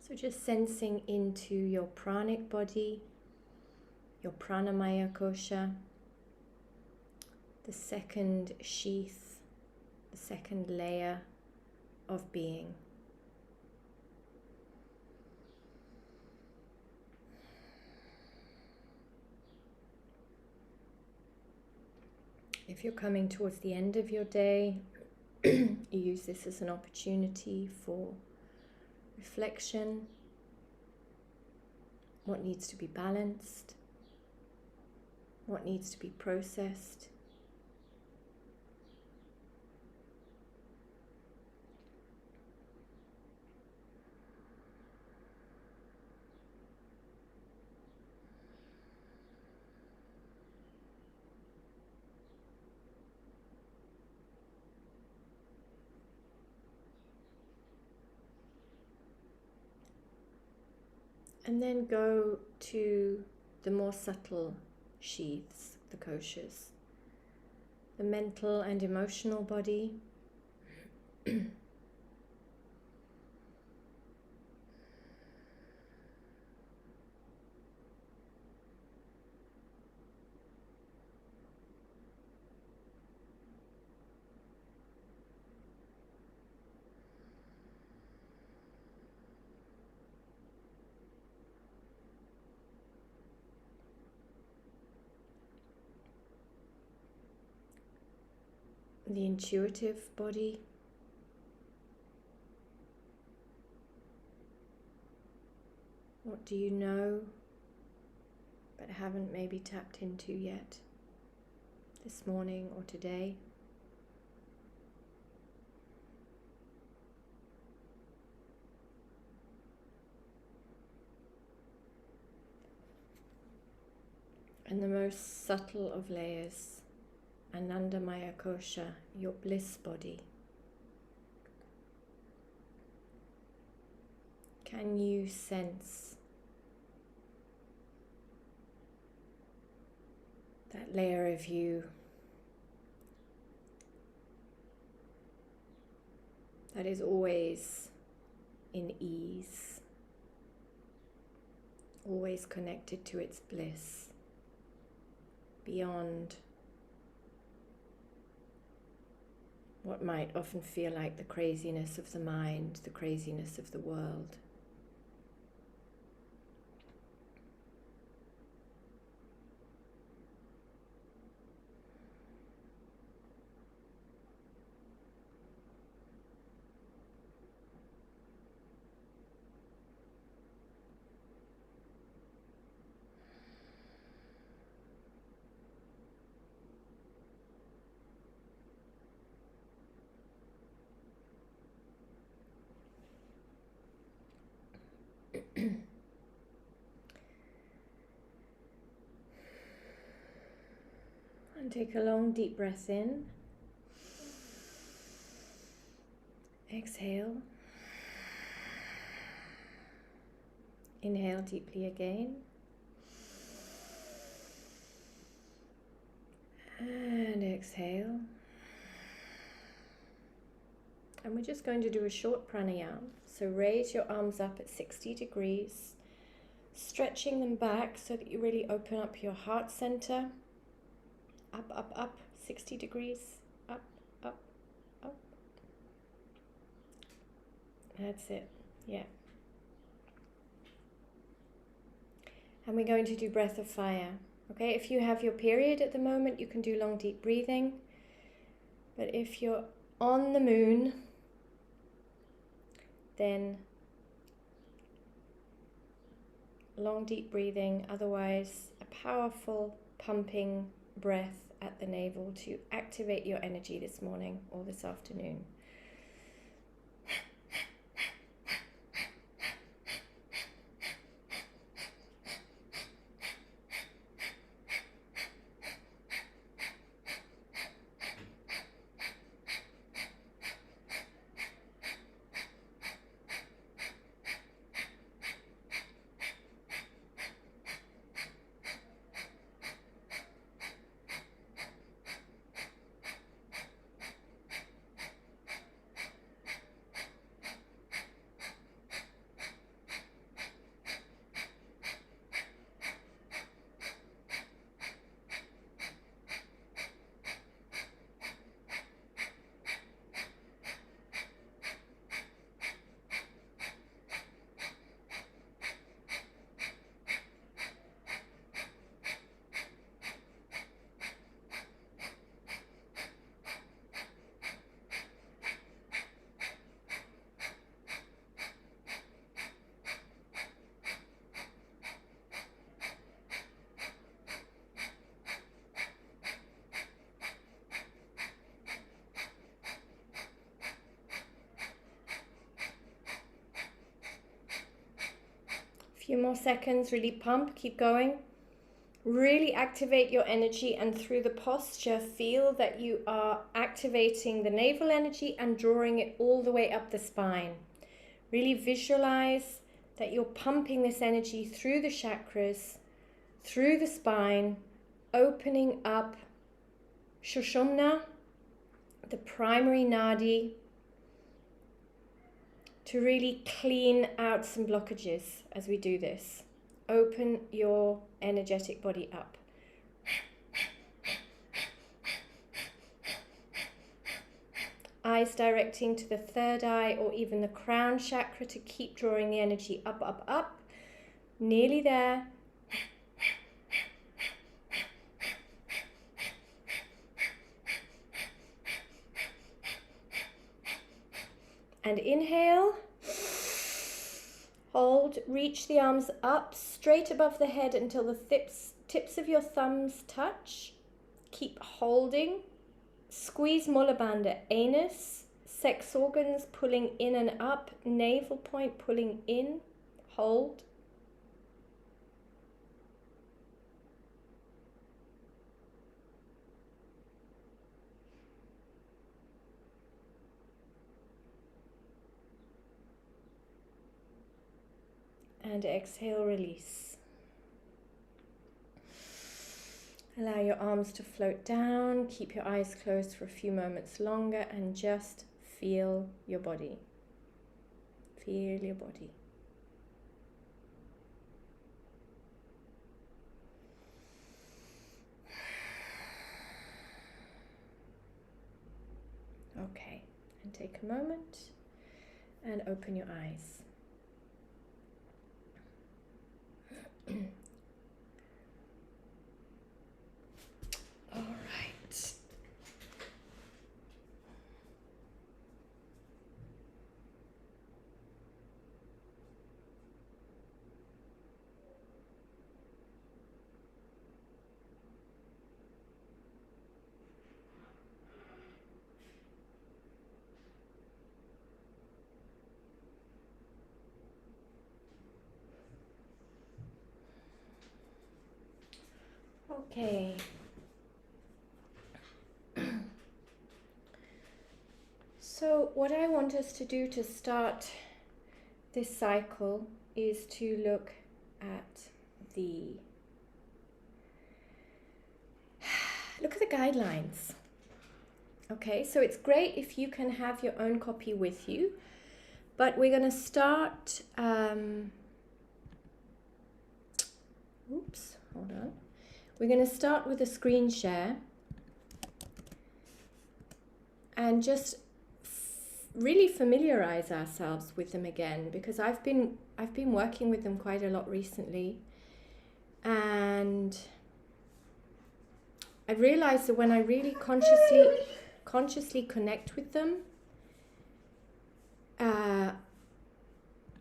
So just sensing into your pranic body, your pranamaya kosha, the second sheath, the second layer of being. If you're coming towards the end of your day, you use this as an opportunity for reflection, what needs to be balanced, what needs to be processed. And then go to the more subtle sheaths, the koshas, the mental and emotional body, the intuitive body, what do you know but haven't maybe tapped into yet this morning or today? And the most subtle of layers, Anandamaya Kosha, your bliss body. Can you sense that layer of you that is always in ease, always connected to its bliss, beyond what might often feel like the craziness of the mind, the craziness of the world? And take a long deep breath in. Exhale. Inhale deeply again. And exhale. And we're just going to do a short pranayama. So raise your arms up at 60 degrees, stretching them back so that you really open up your heart center. Up, up, up, 60 degrees. Up, up, up. That's it. Yeah. And we're going to do breath of fire. Okay, if you have your period at the moment, you can do long deep breathing. But if you're on the moon, then long deep breathing, otherwise a powerful pumping breath at the navel to activate your energy this morning or this afternoon. Few more seconds, really pump, keep going. Really activate your energy, and through the posture, feel that you are activating the navel energy and drawing it all the way up the spine. Really visualize that you're pumping this energy through the chakras, through the spine, opening up Sushumna, the primary nadi, to really clean out some blockages as we do this. Open your energetic body up. Eyes directing to the third eye or even the crown chakra to keep drawing the energy up, up, up. Nearly there. And inhale. Hold, reach the arms up straight above the head until the tips of your thumbs touch. Keep holding. Squeeze Mula Bandha, anus, sex organs pulling in and up, navel point pulling in. Hold. And exhale, release. Allow your arms to float down. Keep your eyes closed for a few moments longer and just feel your body. Feel your body. Okay, and take a moment and open your eyes. All right. Okay. So what I want us to do to start this cycle is to look at the guidelines. Okay, so it's great if you can have your own copy with you, but we're going to start hold on. We're going to start with a screen share and just really familiarize ourselves with them again, because I've been working with them quite a lot recently, and I realized that when I really consciously connect with them,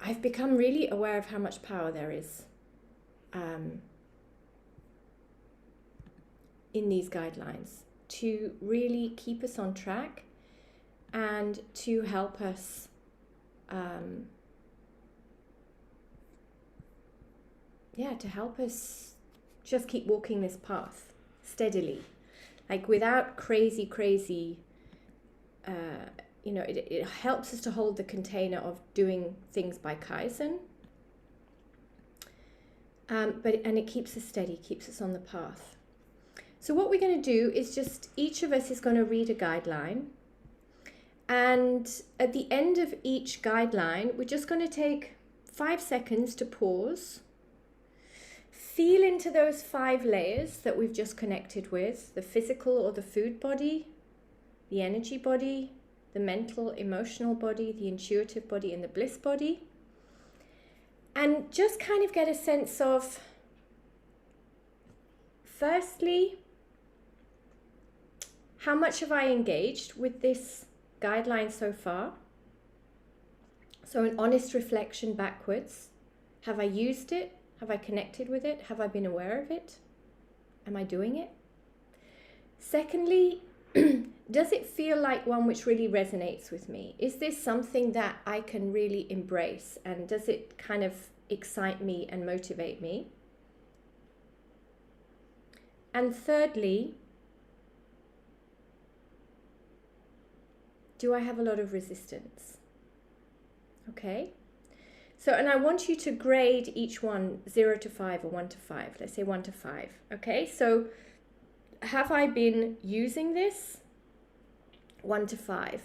I've become really aware of how much power there is in these guidelines to really keep us on track and to help us just keep walking this path steadily, like without crazy it helps us to hold the container of doing things by Kaizen, and it keeps us steady, keeps us on the path. So what we're going to do is just each of us is going to read a guideline, and at the end of each guideline we're just going to take 5 seconds to pause, feel into those 5 layers that we've just connected with: the physical or the food body, the energy body, the mental, emotional body, the intuitive body, and the bliss body. And just kind of get a sense of, firstly, how much have I engaged with this guideline so far? So an honest reflection backwards. Have I used it? Have I connected with it? Have I been aware of it? Am I doing it? Secondly, does it feel like one which really resonates with me? Is this something that I can really embrace? And does it kind of excite me and motivate me? And thirdly, do I have a lot of resistance? Okay. So, and I want you to grade each one 0 to 5 or 1 to 5. Let's say 1 to 5. Okay. So have I been using this? 1 to 5.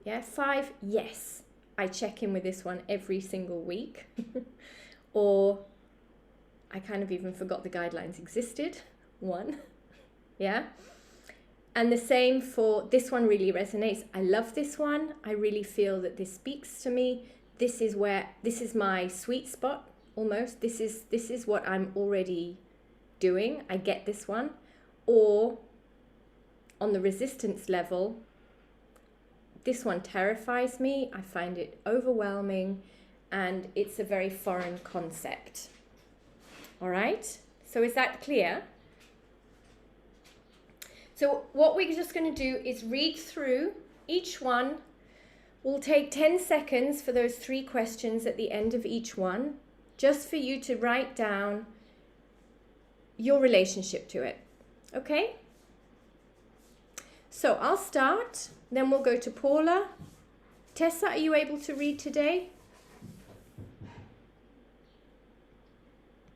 Yeah. 5. Yes. I check in with this one every single week. Or I kind of even forgot the guidelines existed. 1. Yeah. And the same for this one really resonates. I love this one. I really feel that this speaks to me. This is my sweet spot almost. This is what I'm already doing. I get this one. Or on the resistance level, this one terrifies me. I find it overwhelming and it's a very foreign concept. All right. So is that clear? So what we're just going to do is read through each one. We'll take 10 seconds for those 3 questions at the end of each one, just for you to write down your relationship to it. Okay? So I'll start, then we'll go to Paula. Tessa, are you able to read today?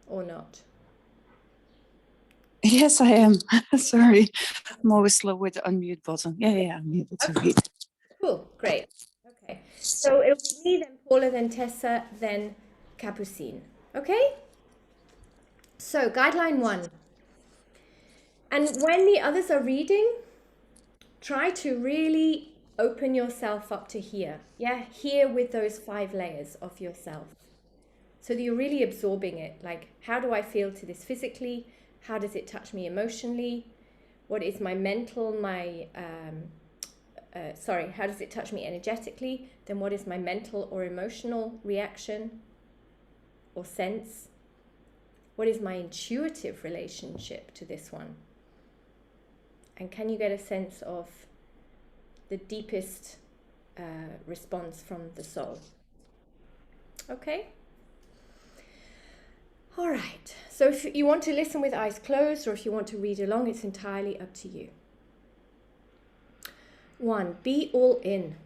Or not? Yes, I am. Sorry. I'm always slow with the unmute button. Yeah, I'm able to read. Cool, great. Okay, so it'll be me, then Paula, then Tessa, then Capucine. Okay? So, guideline 1. And when the others are reading, try to really open yourself up to hear. Yeah, hear with those 5 layers of yourself. So that you're really absorbing it. Like, how do I feel to this physically? How does it touch me emotionally? What is my mental, how does it touch me energetically? Then what is my mental or emotional reaction or sense? What is my intuitive relationship to this one? And can you get a sense of the deepest response from the soul? Okay? All right. So if you want to listen with eyes closed or if you want to read along, it's entirely up to you. 1. Be all in.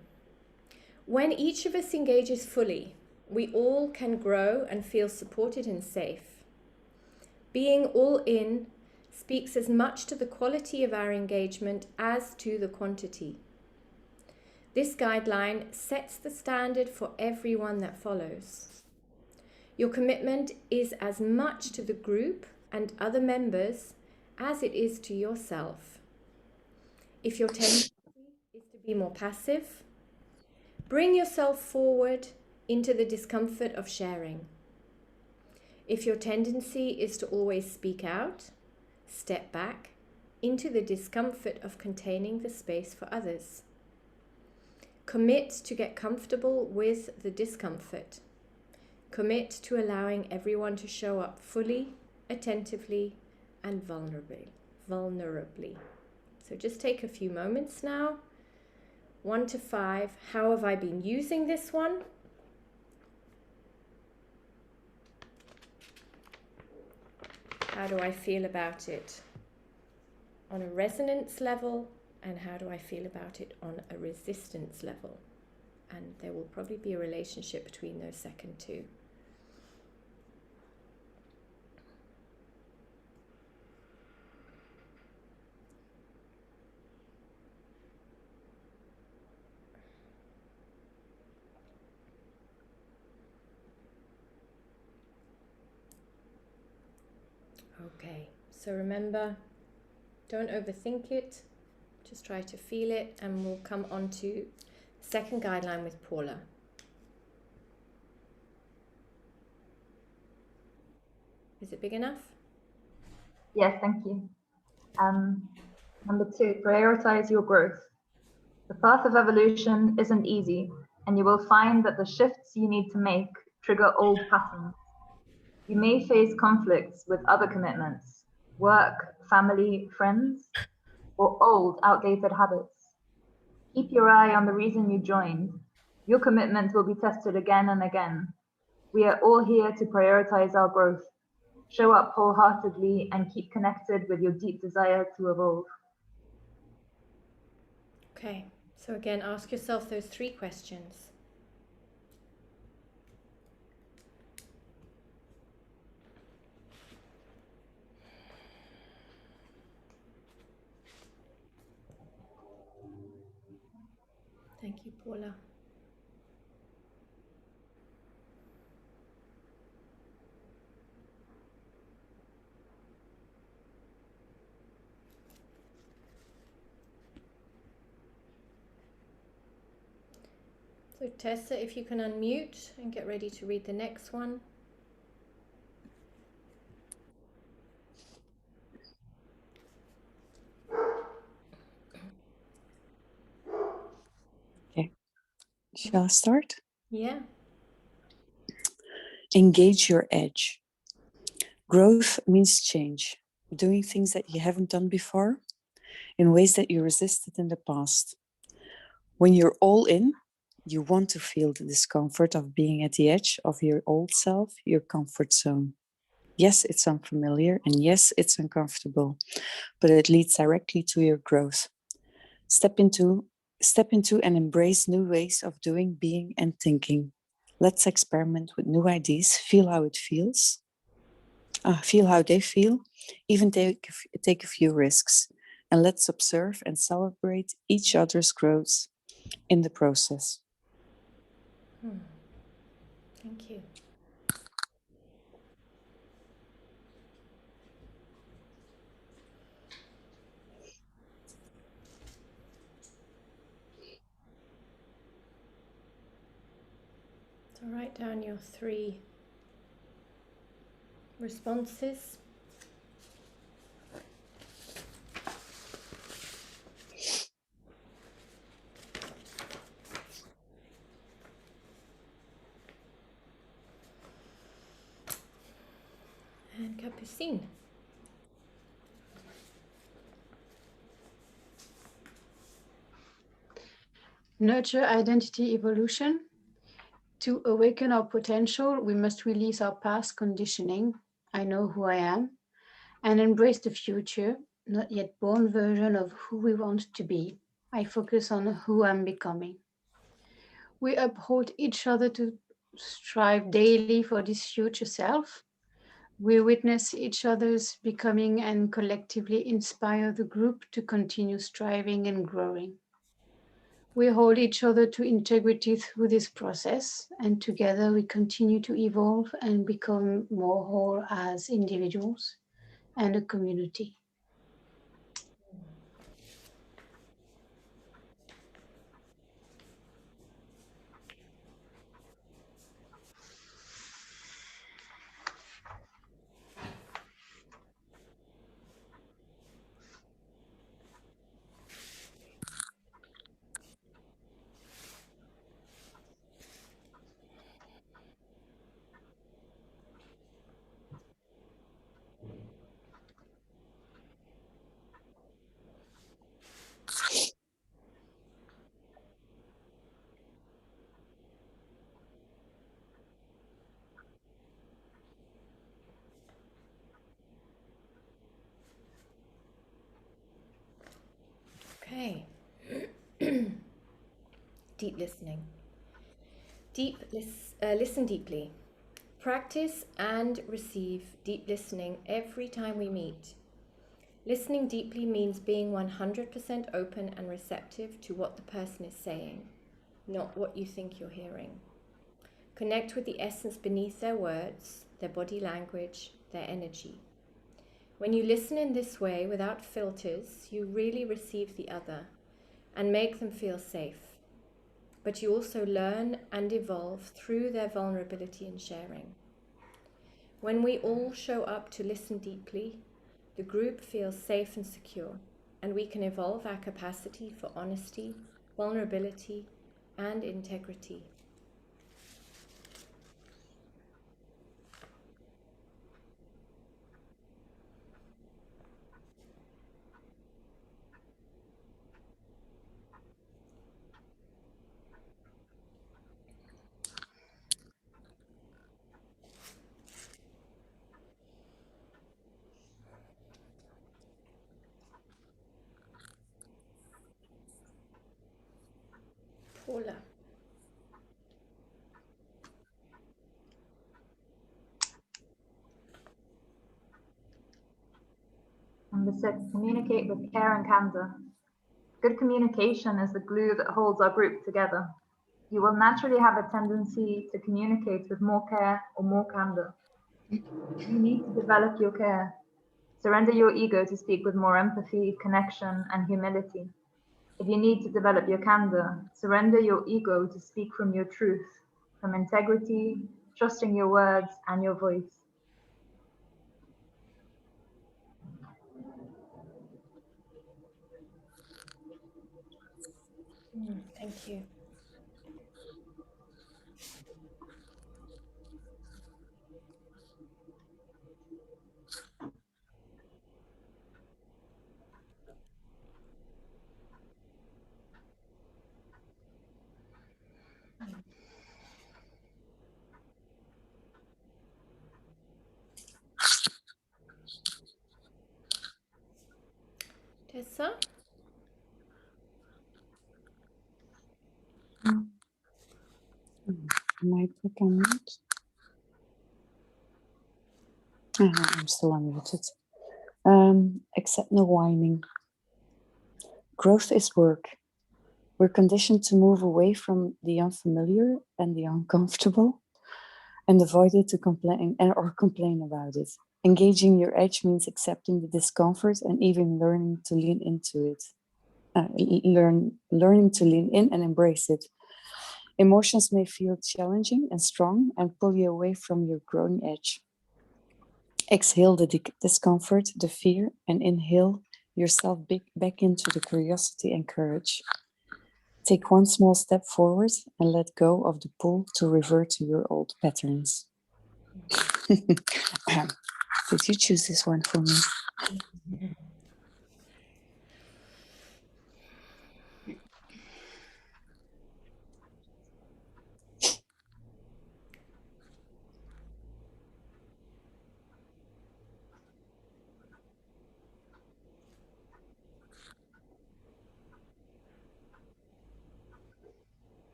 When each of us engages fully, we all can grow and feel supported and safe. Being all in speaks as much to the quality of our engagement as to the quantity. This guideline sets the standard for everyone that follows. Your commitment is as much to the group and other members as it is to yourself. If your tendency is to be more passive, bring yourself forward into the discomfort of sharing. If your tendency is to always speak out, step back into the discomfort of containing the space for others. Commit to get comfortable with the discomfort. Commit to allowing everyone to show up fully, attentively, and vulnerably. So just take a few moments now. 1 to 5. How have I been using this one? How do I feel about it on a resonance level? And how do I feel about it on a resistance level? And there will probably be a relationship between those second 2. Okay, so remember, don't overthink it, just try to feel it, and we'll come on to second guideline with Paula. Is it big enough? Yes, thank you. Number 2, prioritize your growth. The path of evolution isn't easy, and you will find that the shifts you need to make trigger old patterns. You may face conflicts with other commitments, work, family, friends, or old, outdated habits. Keep your eye on the reason you joined. Your commitment will be tested again and again. We are all here to prioritize our growth. Show up wholeheartedly and keep connected with your deep desire to evolve. Okay, so again, ask yourself those 3 questions. Thank you, Paula. So Tessa, if you can unmute and get ready to read the next one. Okay. Shall I start? Yeah. Engage your edge. Growth means change, doing things that you haven't done before in ways that you resisted in the past. When you're all in, you want to feel the discomfort of being at the edge of your old self, your comfort zone. Yes, it's unfamiliar, and yes, it's uncomfortable, but it leads directly to your growth. Step into and embrace new ways of doing, being, and thinking. Let's experiment with new ideas, feel how it feels, feel how they feel, even take a few risks. And let's observe and celebrate each other's growth in the process. Thank you. So write down your 3 responses. And Capucine. Nurture identity evolution. To awaken our potential, we must release our past conditioning, I know who I am, and embrace the future, not yet born version of who we want to be. I focus on who I'm becoming. We uphold each other to strive daily for this future self. We witness each other's becoming and collectively inspire the group to continue striving and growing. We hold each other to integrity through this process, and together we continue to evolve and become more whole as individuals and a community. Okay. Deep listening. Listen deeply. Practice and receive deep listening every time we meet. Listening deeply means being 100% open and receptive to what the person is saying, not what you think you're hearing. Connect with the essence beneath their words, their body language, their energy. When you listen in this way without filters, you really receive the other and make them feel safe. But you also learn and evolve through their vulnerability and sharing. When we all show up to listen deeply, the group feels safe and secure, and we can evolve our capacity for honesty, vulnerability, and integrity. Paula. Number 6, communicate with care and candor. Good communication is the glue that holds our group together. You will naturally have a tendency to communicate with more care or more candor. You need to develop your care. Surrender your ego to speak with more empathy, connection, and humility. If you need to develop your candor, surrender your ego to speak from your truth, from integrity, trusting your words and your voice. Thank you. Tessa? Might click on mute. I'm still unmuted. Accept no whining. Growth is work. We're conditioned to move away from the unfamiliar and the uncomfortable and avoid it to complain or complain about it. Engaging your edge means accepting the discomfort and even learning to lean into it. Learning to lean in and embrace it. Emotions may feel challenging and strong and pull you away from your growing edge. Exhale the discomfort, the fear, and inhale yourself back into the curiosity and courage. Take one small step forward and let go of the pull to revert to your old patterns. Did you choose this one for me?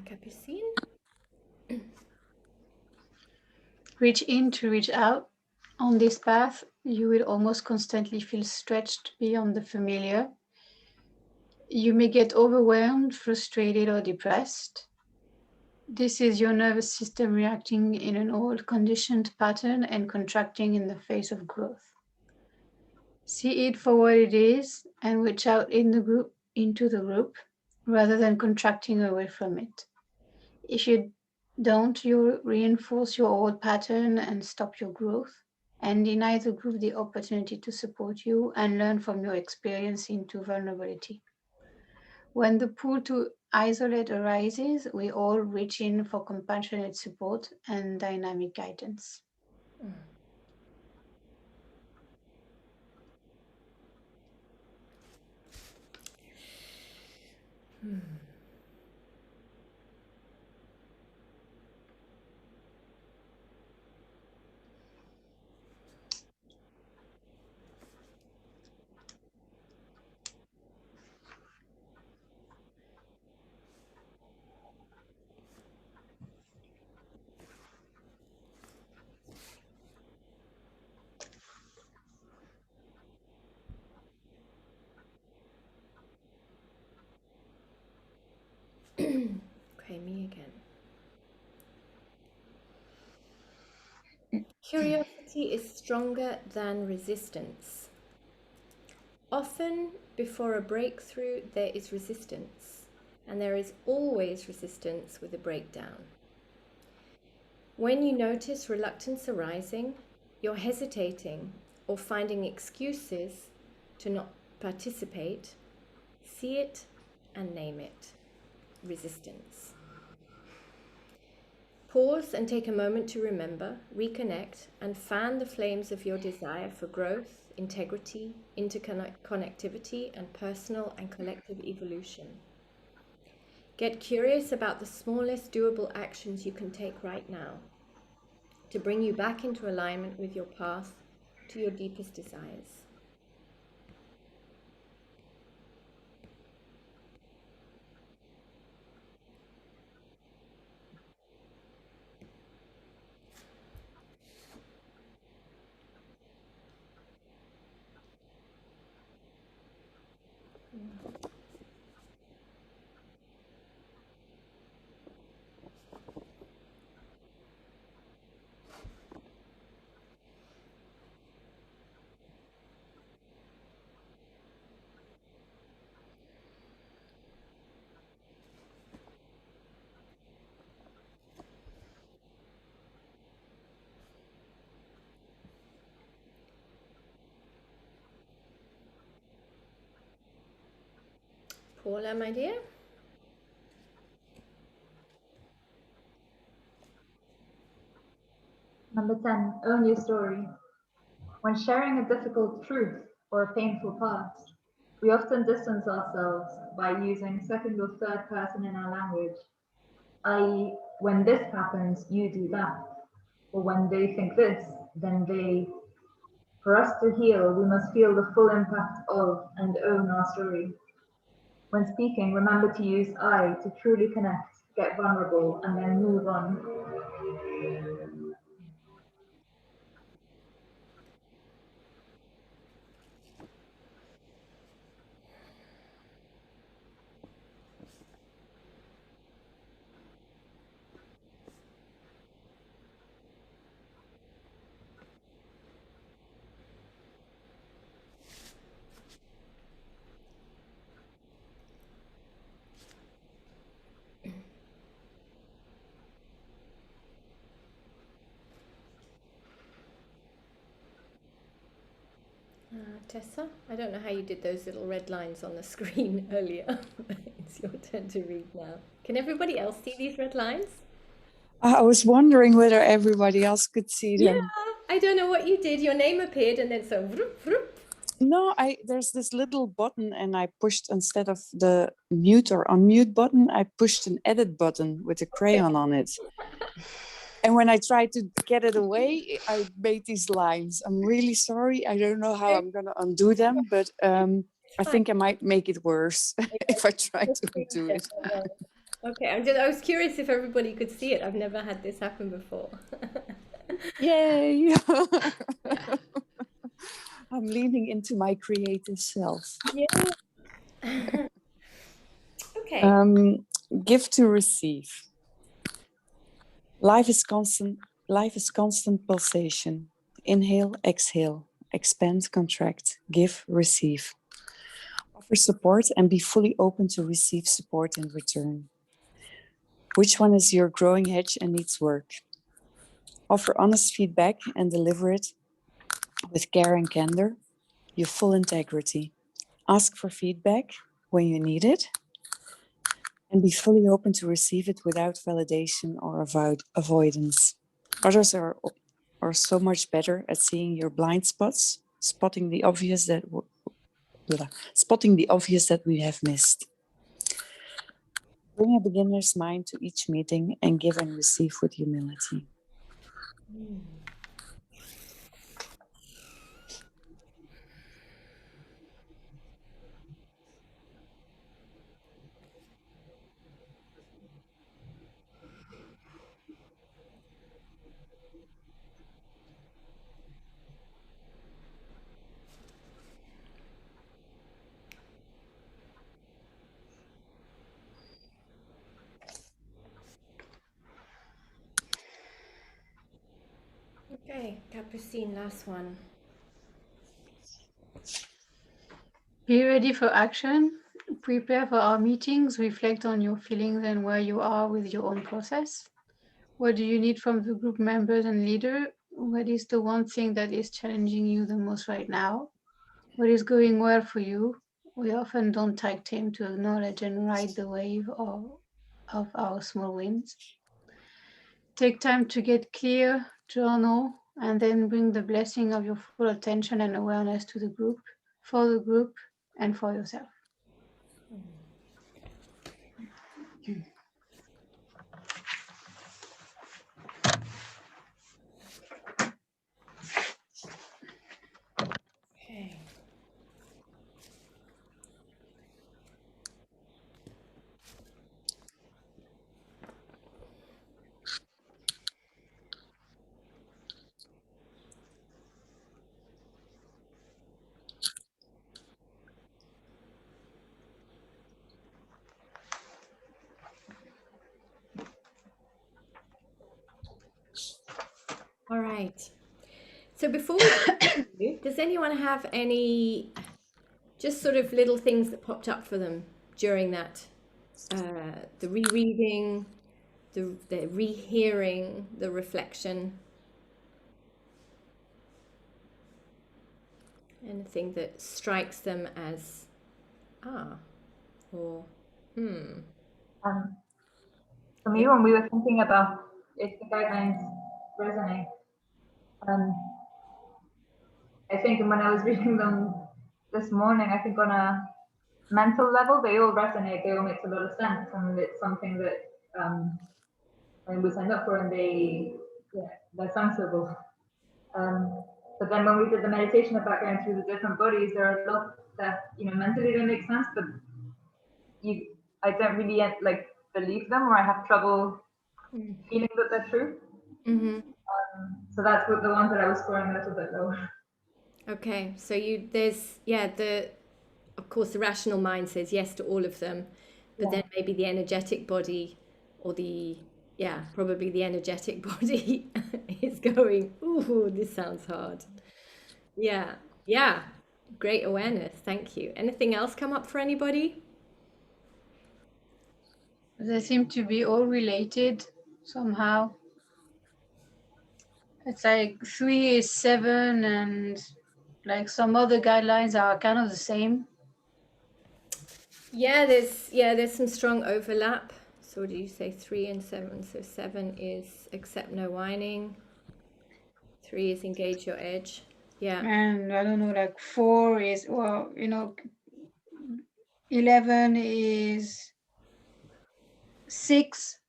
Capucine? Reach in to reach out. On this path, you will almost constantly feel stretched beyond the familiar. You may get overwhelmed, frustrated, or depressed. This is your nervous system reacting in an old conditioned pattern and contracting in the face of growth. See it for what it is and reach out into the group rather than contracting away from it. If you don't, you reinforce your old pattern and stop your growth and deny the group the opportunity to support you and learn from your experience into vulnerability. When the pull to isolate arises, we all reach in for compassionate support and dynamic guidance. Okay, me again. Curiosity is stronger than resistance. Often, before a breakthrough, there is resistance, and there is always resistance with a breakdown. When you notice reluctance arising, you're hesitating or finding excuses to not participate, see it and name it. Resistance. Pause and take a moment to remember, reconnect, and fan the flames of your desire for growth, integrity, interconnectivity, and personal and collective evolution. Get curious about the smallest doable actions you can take right now to bring you back into alignment with your path to your deepest desires. Paula, my dear? Number 10, own your story. When sharing a difficult truth or a painful past, we often distance ourselves by using second or third person in our language, i.e., when this happens, you do that. Or when they think this, then they. For us to heal, we must feel the full impact of and own our story. When speaking, remember to use I to truly connect, get vulnerable, and then move on. Tessa, I don't know how you did those little red lines on the screen earlier. It's your turn to read now. Can everybody else see these red lines? I was wondering whether everybody else could see them. Yeah, I don't know what you did. Your name appeared and then so vroom, vroom. No, there's this little button and I pushed, instead of the mute or unmute button, I pushed an edit button with a crayon on it. And when I tried to get it away, I made these lines. I'm really sorry. I don't know how I'm going to undo them, but I think I might make it worse if I try to undo it. Okay, I was curious if everybody could see it. I've never had this happen before. Yay! I'm leaning into my creative self. Yeah. Okay. Give to receive. Life is constant pulsation. Inhale, exhale, expand, contract, give, receive. Offer support and be fully open to receive support in return. Which one is your growing edge and needs work? Offer honest feedback and deliver it with care and candor, your full integrity. Ask for feedback when you need it, and be fully open to receive it without validation or avoidance. Others are so much better at seeing your blind spots, spotting the obvious that we have missed. Bring a beginner's mind to each meeting and give and receive with humility. Okay, Capucine, last one. Be ready for action. Prepare for our meetings. Reflect on your feelings and where you are with your own process. What do you need from the group members and leader? What is the one thing that is challenging you the most right now? What is going well for you? We often don't take time to acknowledge and ride the wave of our small wins. Take time to get clear, journal, and then bring the blessing of your full attention and awareness to the group, for the group, and for yourself. Okay. All right. So before we continue, does anyone have any just sort of little things that popped up for them during that? The rereading, the rehearing, the reflection? Anything that strikes them as, ah, or, hmm. For me, Yeah. when we were thinking about if the guidelines resonate, I think when I was reading them this morning, I think on a mental level, they all resonate. They all make a lot of sense, and it's something that we signed up for, and they're sensible. But then when we did the meditation about going through the different bodies, there are a lot that mentally they make sense, but I don't really like believe them, or I have trouble feeling that they're true. Mm-hmm. So that's what the ones that I was scoring a little bit low. Okay, so of course the rational mind says yes to all of them, but then maybe the energetic body, or probably the energetic body is going, ooh, this sounds hard. Yeah, yeah, great awareness, thank you. Anything else come up for anybody? They seem to be all related somehow. It's like 3 is 7, and like some other guidelines are kind of the same. There's some strong overlap. So what did you say? 3 and 7. So 7 is accept no whining. 3 is engage your edge. Yeah. And I don't know, like 4 is, 11 is 6.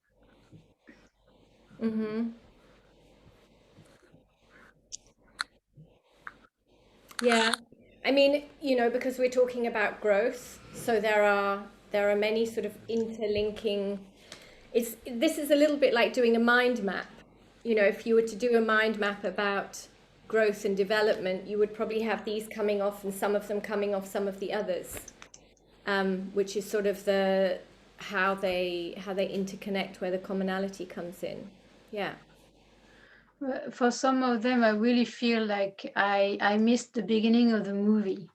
Mm-hmm. Yeah. I mean, because we're talking about growth, so there are many sort of interlinking. This is a little bit like doing a mind map. If you were to do a mind map about growth and development, you would probably have these coming off and some of them coming off some of the others, which is sort of how they interconnect, where the commonality comes in. Yeah. For some of them, I really feel like I missed the beginning of the movie.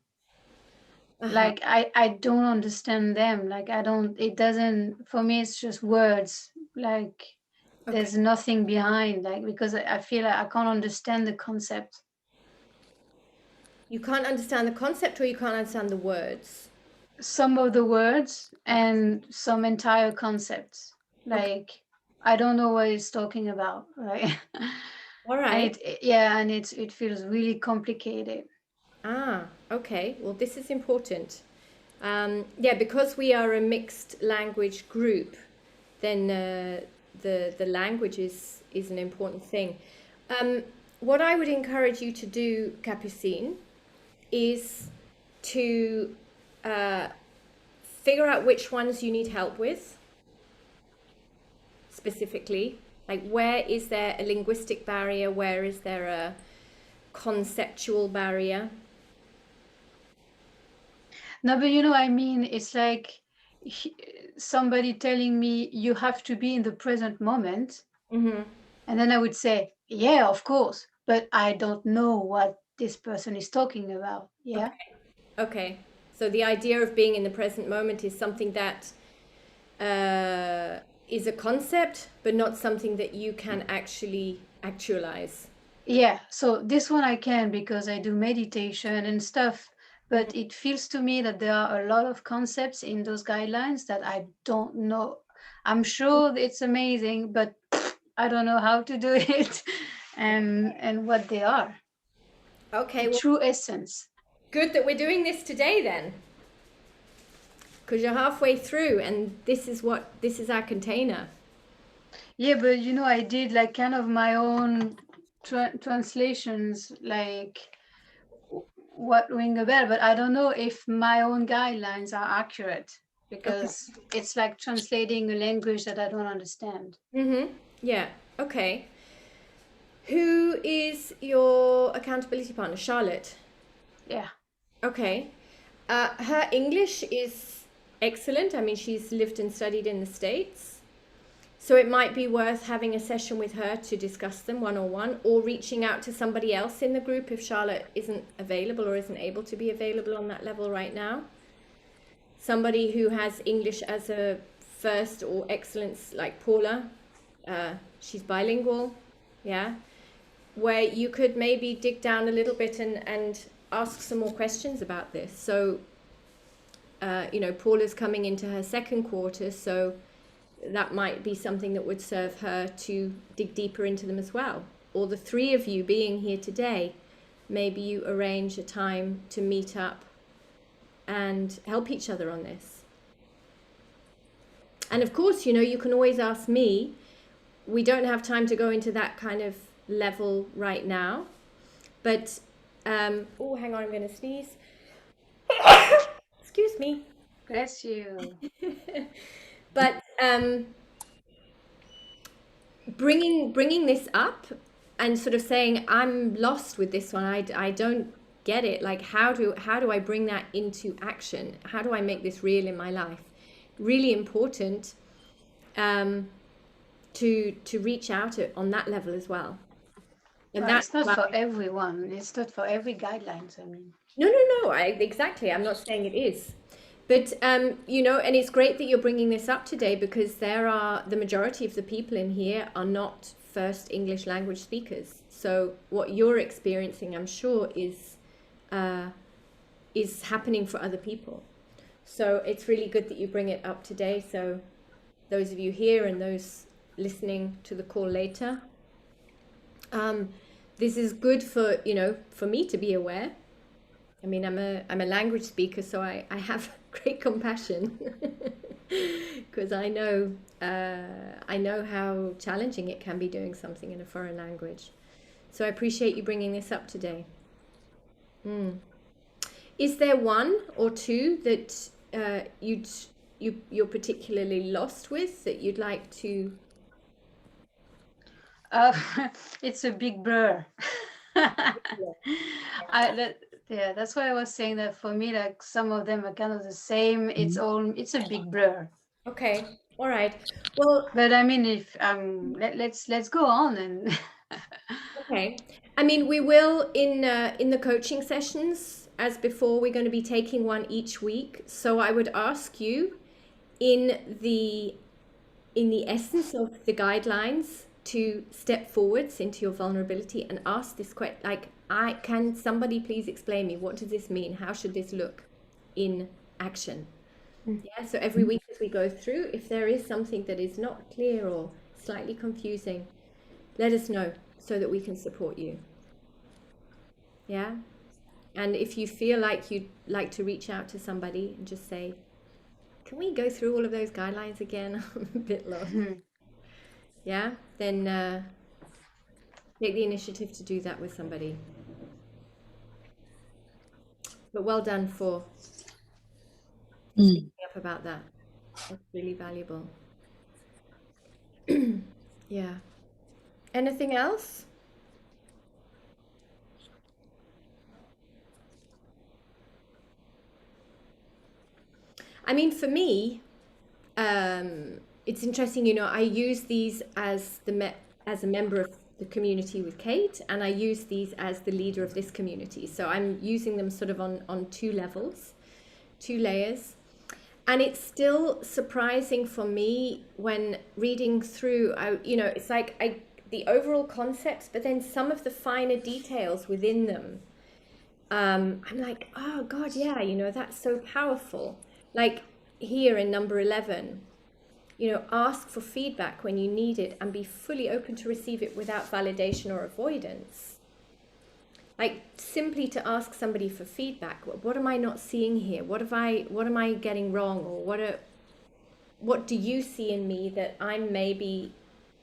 Like I don't understand them. Like it doesn't, for me, it's just words. Like there's nothing behind, like, because I feel like I can't understand the concept. You can't understand the concept, or you can't understand the words? Some of the words and some entire concepts. Like I don't know what it's talking about, right? All right. And it feels really complicated. Okay. Well, this is important. Because we are a mixed language group, then the language is an important thing. What I would encourage you to do, Capucine, is to figure out which ones you need help with specifically. Like, where is there a linguistic barrier? Where is there a conceptual barrier? No, but I mean, it's like somebody telling me you have to be in the present moment. Mm-hmm. And then I would say, yeah, of course, but I don't know what this person is talking about. Yeah. Okay. So the idea of being in the present moment is something that is a concept, but not something that you can actually actualize. Yeah. So this one I can, because I do meditation and stuff, but it feels to me that there are a lot of concepts in those guidelines that I don't know. I'm sure it's amazing, but I don't know how to do it and what they are. Okay. The true essence. Good that we're doing this today then. because you're halfway through, and this is our container. Yeah, but you know, I did like kind of my own translations, like what ring a bell, but I don't know if my own guidelines are accurate because it's like translating a language that I don't understand. Yeah. Okay. Who is your accountability partner? Charlotte. Yeah. Okay. Her English is excellent. I mean, she's lived and studied in the States. So it might be worth having a session with her to discuss them one-on-one, or reaching out to somebody else in the group if Charlotte isn't available or isn't able to be available on that level right now. Somebody who has English as a first or excellence, like Paula. She's bilingual. Yeah. Where you could maybe dig down a little bit and ask some more questions about this. So, Paula's coming into her second quarter, so that might be something that would serve her to dig deeper into them as well. Or the three of you being here today, maybe you arrange a time to meet up and help each other on this. And of course, you can always ask me. We don't have time to go into that kind of level right now, but oh, hang on, I'm going to sneeze. Excuse me. Bless you. But bringing this up and sort of saying, I'm lost with this one. I don't get it. Like, how do I bring that into action? How do I make this real in my life? Really important to reach out on that level as well. And Well, that's it's not why- for everyone. It's not for every guidelines. I mean, No. Exactly. I'm not saying it is. But, and it's great that you're bringing this up today, because the majority of the people in here are not first English language speakers. So what you're experiencing, I'm sure, is happening for other people. So it's really good that you bring it up today. So those of you here and those listening to the call later, this is good for, for me to be aware. I mean, I'm a language speaker, so I have great compassion because I know how challenging it can be doing something in a foreign language. So I appreciate you bringing this up today. Is there one or two that you're particularly lost with that you'd like to? it's a big blur. That's why I was saying that for me, like some of them are kind of the same. It's a big blur. Okay, all right. Well, but I mean, if let's go on and. Okay. I mean, we will in the coaching sessions, as before, we're going to be taking one each week. So I would ask you, in the essence of the guidelines, to step forwards into your vulnerability and ask this question, like, can somebody please explain me, what does this mean? How should this look in action? Yeah, so every week as we go through, if there is something that is not clear or slightly confusing, let us know so that we can support you. Yeah? And if you feel like you'd like to reach out to somebody and just say, can we go through all of those guidelines again? I'm a bit lost. Yeah? Then take the initiative to do that with somebody. But well done for speaking up about that. That's really valuable. Yeah. Anything else? I mean, for me, it's interesting, I use these as a member of the community with Kate, and I use these as the leader of this community. So I'm using them sort of on two levels, two layers. And it's still surprising for me when reading through, it's like the overall concepts, but then some of the finer details within them. I'm like, oh God, yeah, that's so powerful. Like here in number 11, ask for feedback when you need it and be fully open to receive it without validation or avoidance. Like simply to ask somebody for feedback. What am I not seeing here? What am I getting wrong? Or what do you see in me that I'm maybe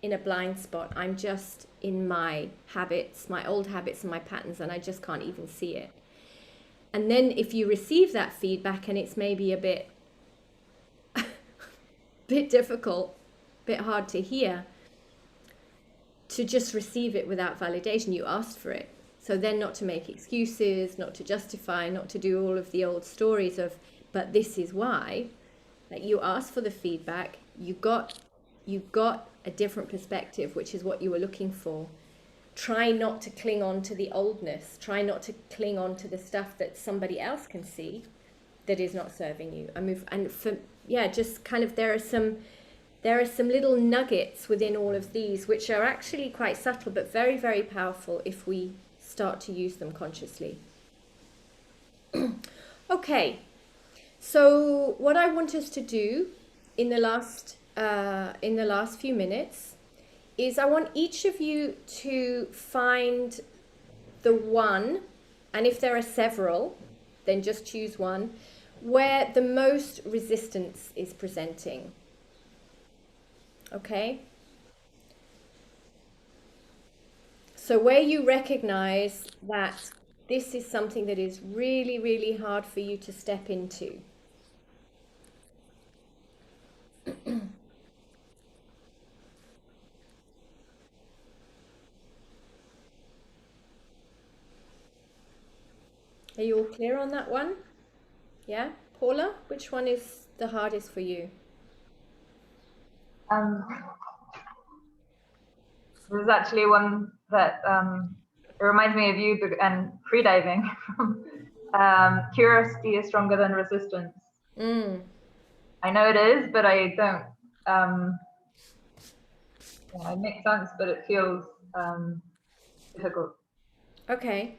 in a blind spot? I'm just in my habits, my old habits and my patterns, and I just can't even see it. And then if you receive that feedback and it's maybe a bit difficult, bit hard to hear, to just receive it without validation. You asked for it. So then not to make excuses, not to justify, not to do all of the old stories of, but this is why. Like, you asked for the feedback, you got a different perspective, which is what you were looking for. Try not to cling on to the oldness. Try not to cling on to the stuff that somebody else can see that is not serving you. Just kind of there are some little nuggets within all of these, which are actually quite subtle, but very, very powerful if we start to use them consciously. Okay, so what I want us to do in the last few minutes is I want each of you to find the one, and if there are several, then just choose one, where the most resistance is presenting. Okay? So where you recognize that this is something that is really, really hard for you to step into. Are you all clear on that one? Yeah? Paula, which one is the hardest for you? There's actually one that it reminds me of you and freediving. Curiosity is stronger than resistance. I know it is, but I don't. It makes sense, but it feels difficult. Okay.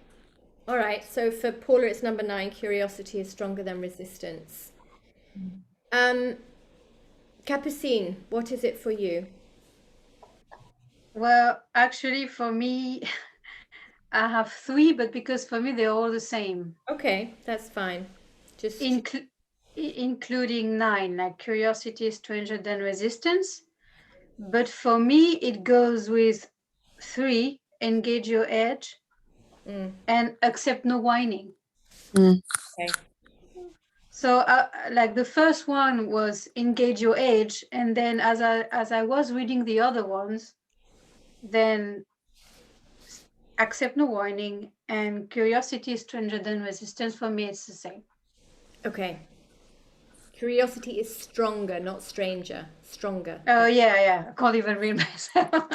All right. So for Paula, it's number 9. Curiosity is stronger than resistance. Capucine, what is it for you? Well, actually, for me, I have 3, but because for me, they're all the same. Okay, that's fine. Just including 9, like curiosity is stronger than resistance. But for me, it goes with 3, engage your edge, and accept no whining. Okay. So like the first one was engage your edge, and then as I was reading the other ones, then accept no whining and curiosity is stronger than resistance. For me, it's the same. Okay. Curiosity is stronger, not stranger. Stronger. Oh, yeah. I can't even read myself.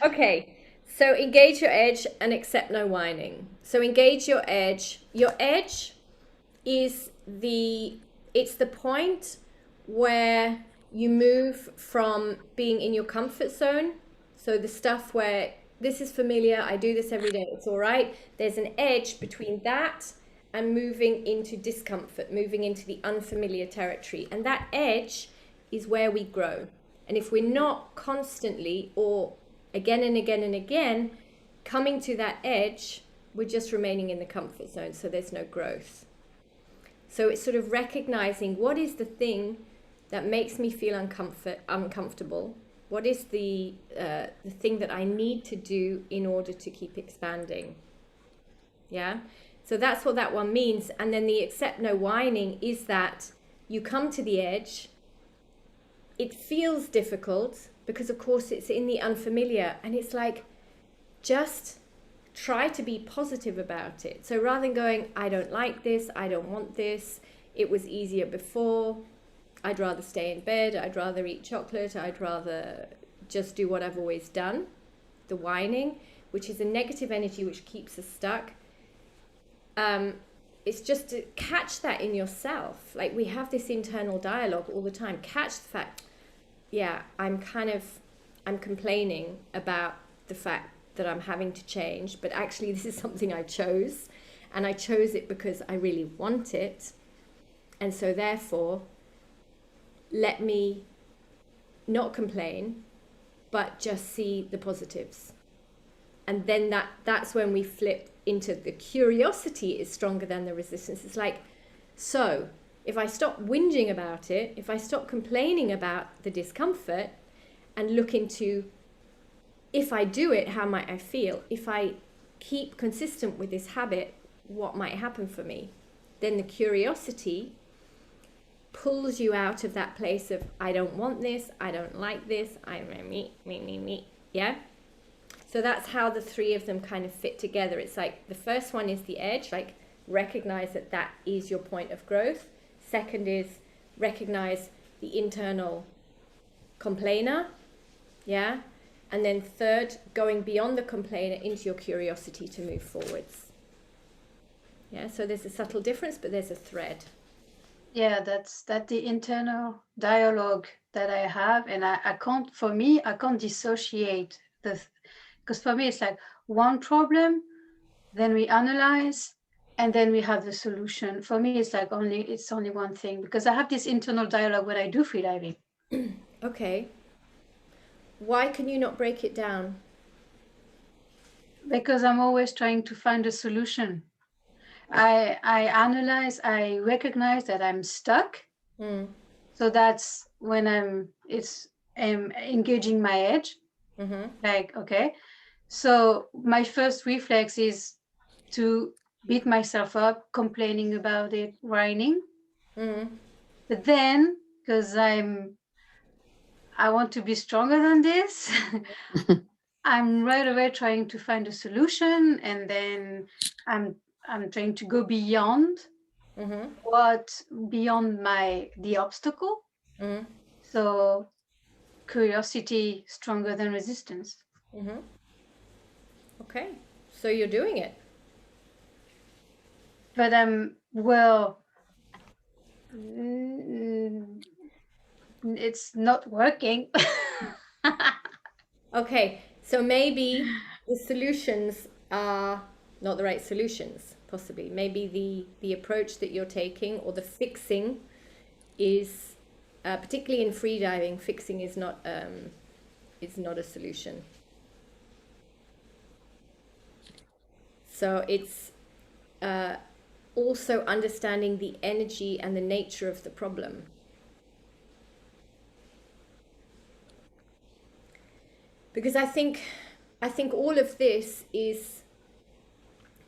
Okay. So engage your edge and accept no whining. So engage your edge. Your edge is it's the point where you move from being in your comfort zone. So the stuff where this is familiar, I do this every day, it's all right. There's an edge between that and moving into discomfort, moving into the unfamiliar territory. And that edge is where we grow. And if we're not constantly or again and again and again coming to that edge, we're just remaining in the comfort zone. So there's no growth. So it's sort of recognizing what is the thing that makes me feel uncomfortable. What is the thing that I need to do in order to keep expanding? Yeah. So that's what that one means. And then the accept no whining is that you come to the edge. It feels difficult because, of course, it's in the unfamiliar. And it's like, just try to be positive about it. So rather than going, I don't like this, I don't want this, it was easier before, I'd rather stay in bed, I'd rather eat chocolate, I'd rather just do what I've always done. The whining, which is a negative energy which keeps us stuck. It's just to catch that in yourself. Like, we have this internal dialogue all the time. Catch the fact, yeah, I'm complaining about the fact that I'm having to change, but actually this is something I chose, and I chose it because I really want it. And so therefore, let me not complain, but just see the positives. And then that's when we flip into the curiosity is stronger than the resistance. It's like, so if I stop whinging about it, if I stop complaining about the discomfort and look into, if I do it, how might I feel? If I keep consistent with this habit, what might happen for me? Then the curiosity pulls you out of that place of, I don't want this, I don't like this, me, yeah? So that's how the three of them kind of fit together. It's like the first one is the edge, like recognize that that is your point of growth. Second is recognize the internal complainer, yeah? And then third, going beyond the complainer into your curiosity to move forwards. Yeah, so there's a subtle difference, but there's a thread. Yeah, that's the internal dialogue that I have, and I can't dissociate because for me it's like one problem, then we analyze, and then we have the solution. For me, it's like it's only one thing, because I have this internal dialogue when I do freediving. Okay. Why can you not break it down? Because I'm always trying to find a solution. I analyze, I recognize that I'm stuck. So that's when I'm engaging my edge. Like, okay, so my first reflex is to beat myself up, complaining about it, whining. But then, because I want to be stronger than this, I'm right away trying to find a solution, and then I'm trying to go beyond beyond the obstacle. So curiosity stronger than resistance. Okay, so you're doing it. But it's not working. Okay, so maybe the solutions are not the right solutions, possibly. Maybe the approach that you're taking, or the fixing, is particularly in freediving, fixing is not a solution. So it's also understanding the energy and the nature of the problem. Because I think all of this is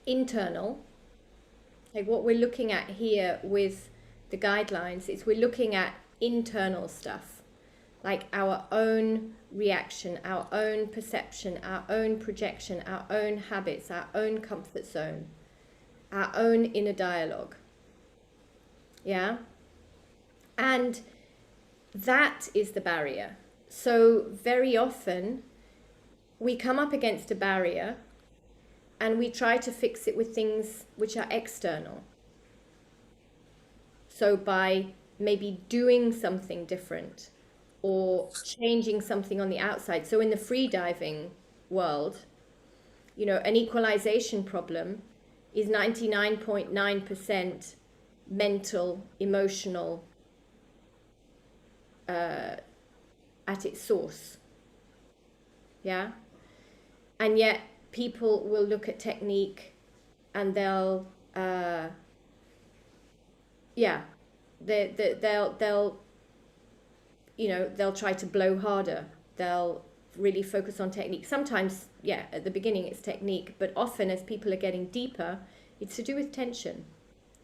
internal. Like what we're looking at here with the guidelines is we're looking at internal stuff, like our own reaction, our own perception, our own projection, our own habits, our own comfort zone, our own inner dialogue. Yeah? And that is the barrier. So very often we come up against a barrier and we try to fix it with things which are external. So by maybe doing something different or changing something on the outside. So in the freediving world, an equalization problem is 99.9% mental, emotional at its source. Yeah? And yet people will look at technique and they'll they'll try to blow harder. They'll really focus on technique. Sometimes, at the beginning it's technique, but often as people are getting deeper, it's to do with tension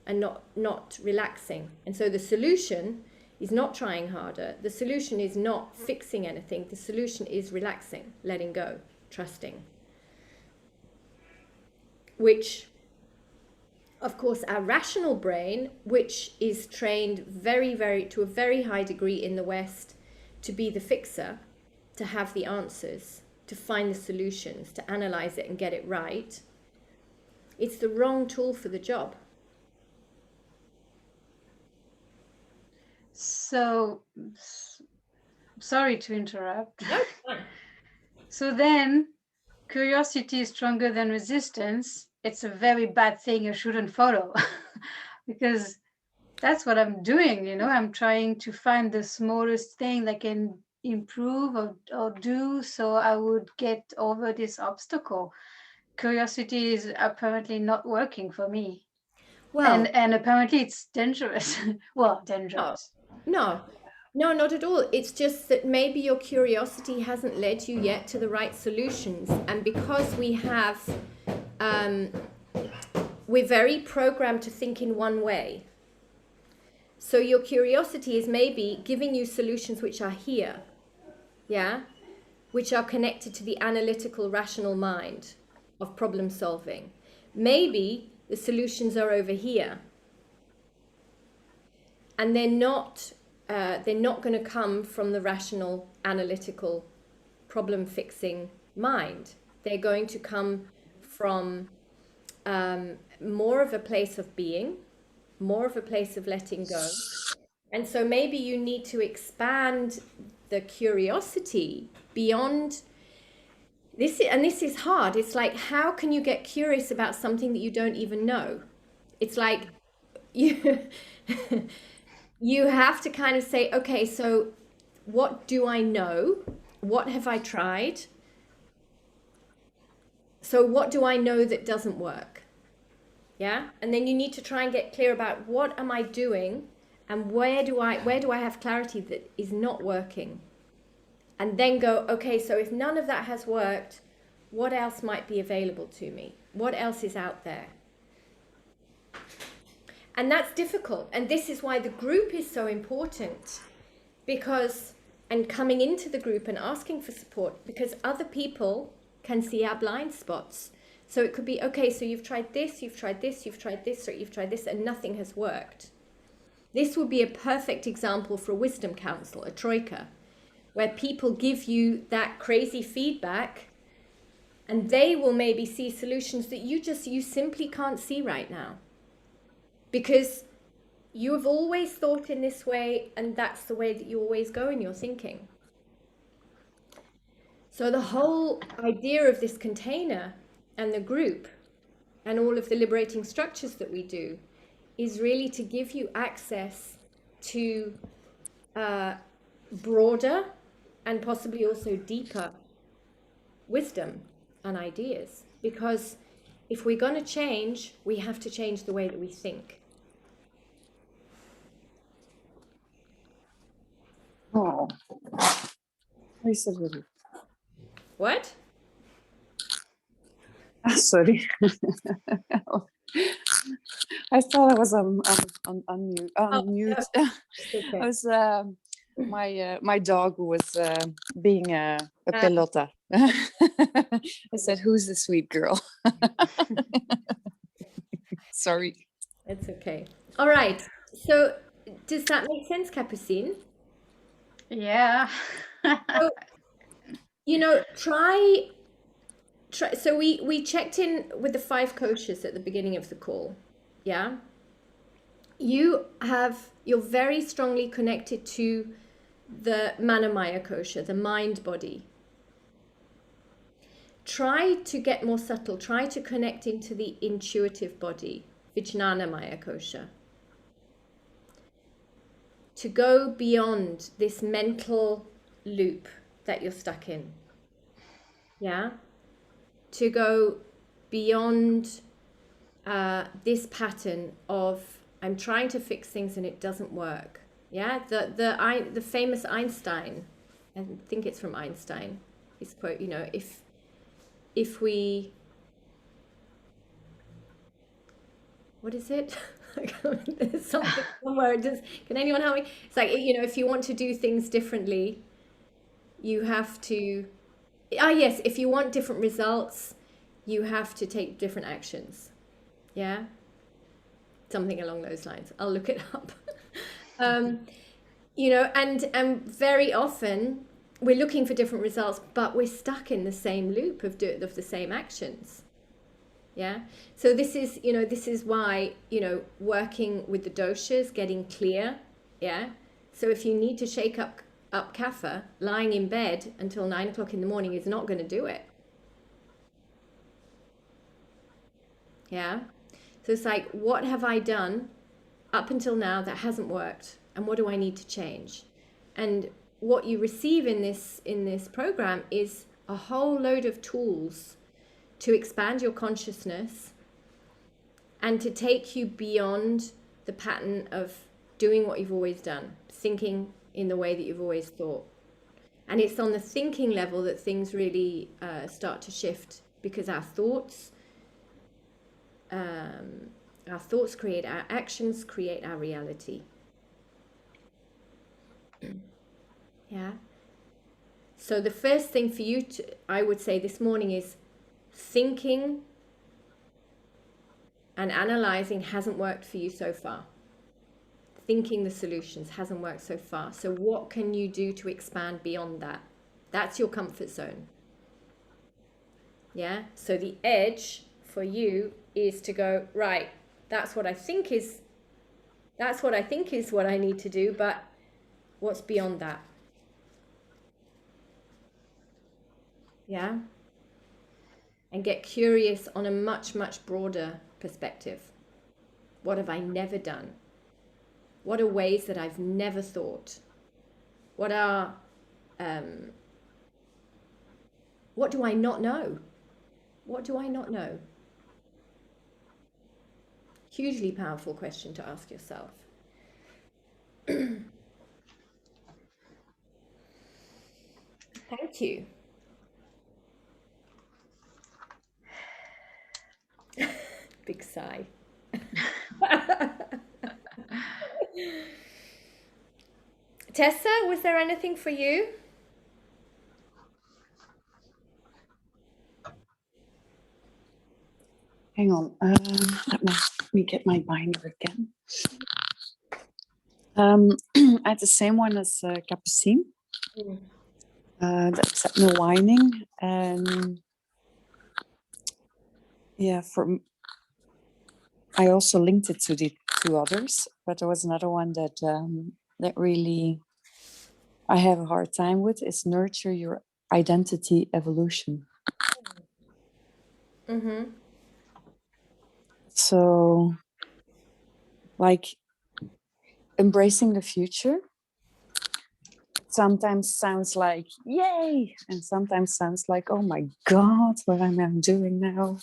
and not relaxing. And so the solution is not trying harder. The solution is not fixing anything. The solution is relaxing, letting go, trusting. Which, of course, our rational brain, which is trained to a very high degree in the West to be the fixer, to have the answers, to find the solutions, to analyze it and get it right, it's the wrong tool for the job. So, sorry to interrupt. No, fine. So then, curiosity is stronger than resistance. It's a very bad thing you shouldn't follow. Because that's what I'm doing, I'm trying to find the smallest thing that can improve or do so I would get over this obstacle. Curiosity is apparently not working for me. Well, And apparently it's dangerous. Well, no, dangerous. no, no, not at all. It's just that maybe your curiosity hasn't led you yet to the right solutions. And because we're very programmed to think in one way. So your curiosity is maybe giving you solutions which are here, yeah, which are connected to the analytical, rational mind of problem solving. Maybe the solutions are over here, and they're not going to come from the rational, analytical, problem fixing mind. They're going to come from more of a place of being, more of a place of letting go. And so maybe you need to expand the curiosity beyond this. And this is hard. It's like, how can you get curious about something that you don't even know? It's like you you have to kind of say, okay, so what do I know? What have I tried? So what do I know that doesn't work? Yeah. And then you need to try and get clear about what am I doing and where do I have clarity that is not working? And then go, okay, so if none of that has worked, what else might be available to me? What else is out there? And that's difficult. And this is why the group is so important, because, and coming into the group and asking for support, because other people can see our blind spots. So it could be, okay, so you've tried this, you've tried this, you've tried this, or you've tried this, and nothing has worked. This would be a perfect example for a wisdom council, a troika, where people give you that crazy feedback and they will maybe see solutions that you simply can't see right now. Because you have always thought in this way, and that's the way that you always go in your thinking. So the whole idea of this container and the group and all of the liberating structures that we do is really to give you access to broader and possibly also deeper wisdom and ideas. Because if we're going to change, we have to change the way that we think. Oh, I said really. What? Sorry. I thought I was on mute. Mute. No, it's okay. I was my dog was being a pelota. I said, "Who's the sweet girl?" Sorry. It's okay. All right. So does that make sense, Capucine? Yeah. So, you know, try. So we checked in with the 5 koshas at the beginning of the call. Yeah. You're very strongly connected to the Manomaya kosha, the mind body. Try to get more subtle. Try to connect into the intuitive body, Vijnanamaya kosha. To go beyond this mental loop that you're stuck in. Yeah. To go beyond this pattern of I'm trying to fix things and it doesn't work. Yeah, the famous Einstein, I think it's from Einstein, his quote, you know, if we, what is it? There's something somewhere. Can anyone help me? It's like, you know, if you want to do things differently, you have to, yes, if you want different results, you have to take different actions. Yeah, something along those lines. I'll look it up. You know, and very often we're looking for different results, but we're stuck in the same loop of the same actions. Yeah. So this is, you know, this is why, you know, working with the doshas, getting clear. Yeah. So if you need to shake up kapha, lying in bed until 9 o'clock in the morning is not going to do it. Yeah. So it's like, what have I done up until now that hasn't worked? And what do I need to change? And what you receive in this program is a whole load of tools to expand your consciousness and to take you beyond the pattern of doing what you've always done, thinking in the way that you've always thought. And it's on the thinking level that things really start to shift, because our thoughts create our actions, create our reality. Yeah. So the first thing for you I would say this morning is thinking and analyzing hasn't worked for you so far. Thinking the solutions hasn't worked so far. So what can you do to expand beyond that? That's your comfort zone. Yeah. So the edge for you is to go, right, that's what I think is what I need to do, but what's beyond that? Yeah. And get curious on a much, much broader perspective. What have I never done? What are ways that I've never thought? What do I not know? What do I not know? Hugely powerful question to ask yourself. Thank you. Big sigh. Tessa, was there anything for you? Hang on. Let me get my binder again. I had the same one as Capucine. That's no whining. And yeah, I also linked it to the two others, but there was another one that that really I have a hard time with. Is nurture your identity evolution. Mm-hmm. So, like, embracing the future sometimes sounds like yay, and sometimes sounds like, oh my god, what am I doing now?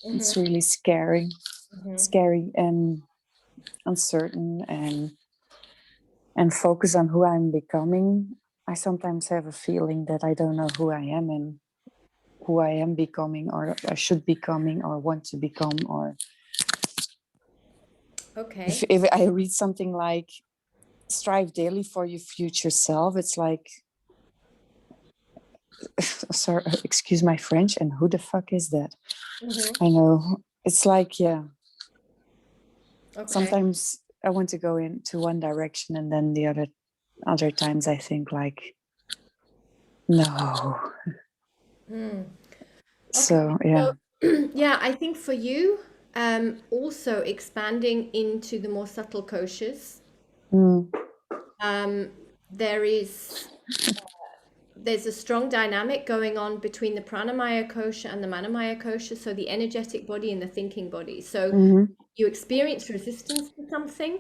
Mm-hmm. It's really scary. Mm-hmm. Scary and uncertain, and focus on who I'm becoming. I sometimes have a feeling that I don't know who I am and who I am becoming, or I should becoming, or want to become. Or Okay. if I read something like strive daily for your future self, it's like, sorry, excuse my French, and who the fuck is that? Mm-hmm. I know, it's like, yeah, Okay. sometimes I want to go into one direction, and then the other times I think like, no. Mm. So yeah. So, yeah, I think for you, also expanding into the more subtle koshas, Mm. there's a strong dynamic going on between the pranamaya kosha and the manamaya kosha, so the energetic body and the thinking body. So Mm-hmm. you experience resistance to something,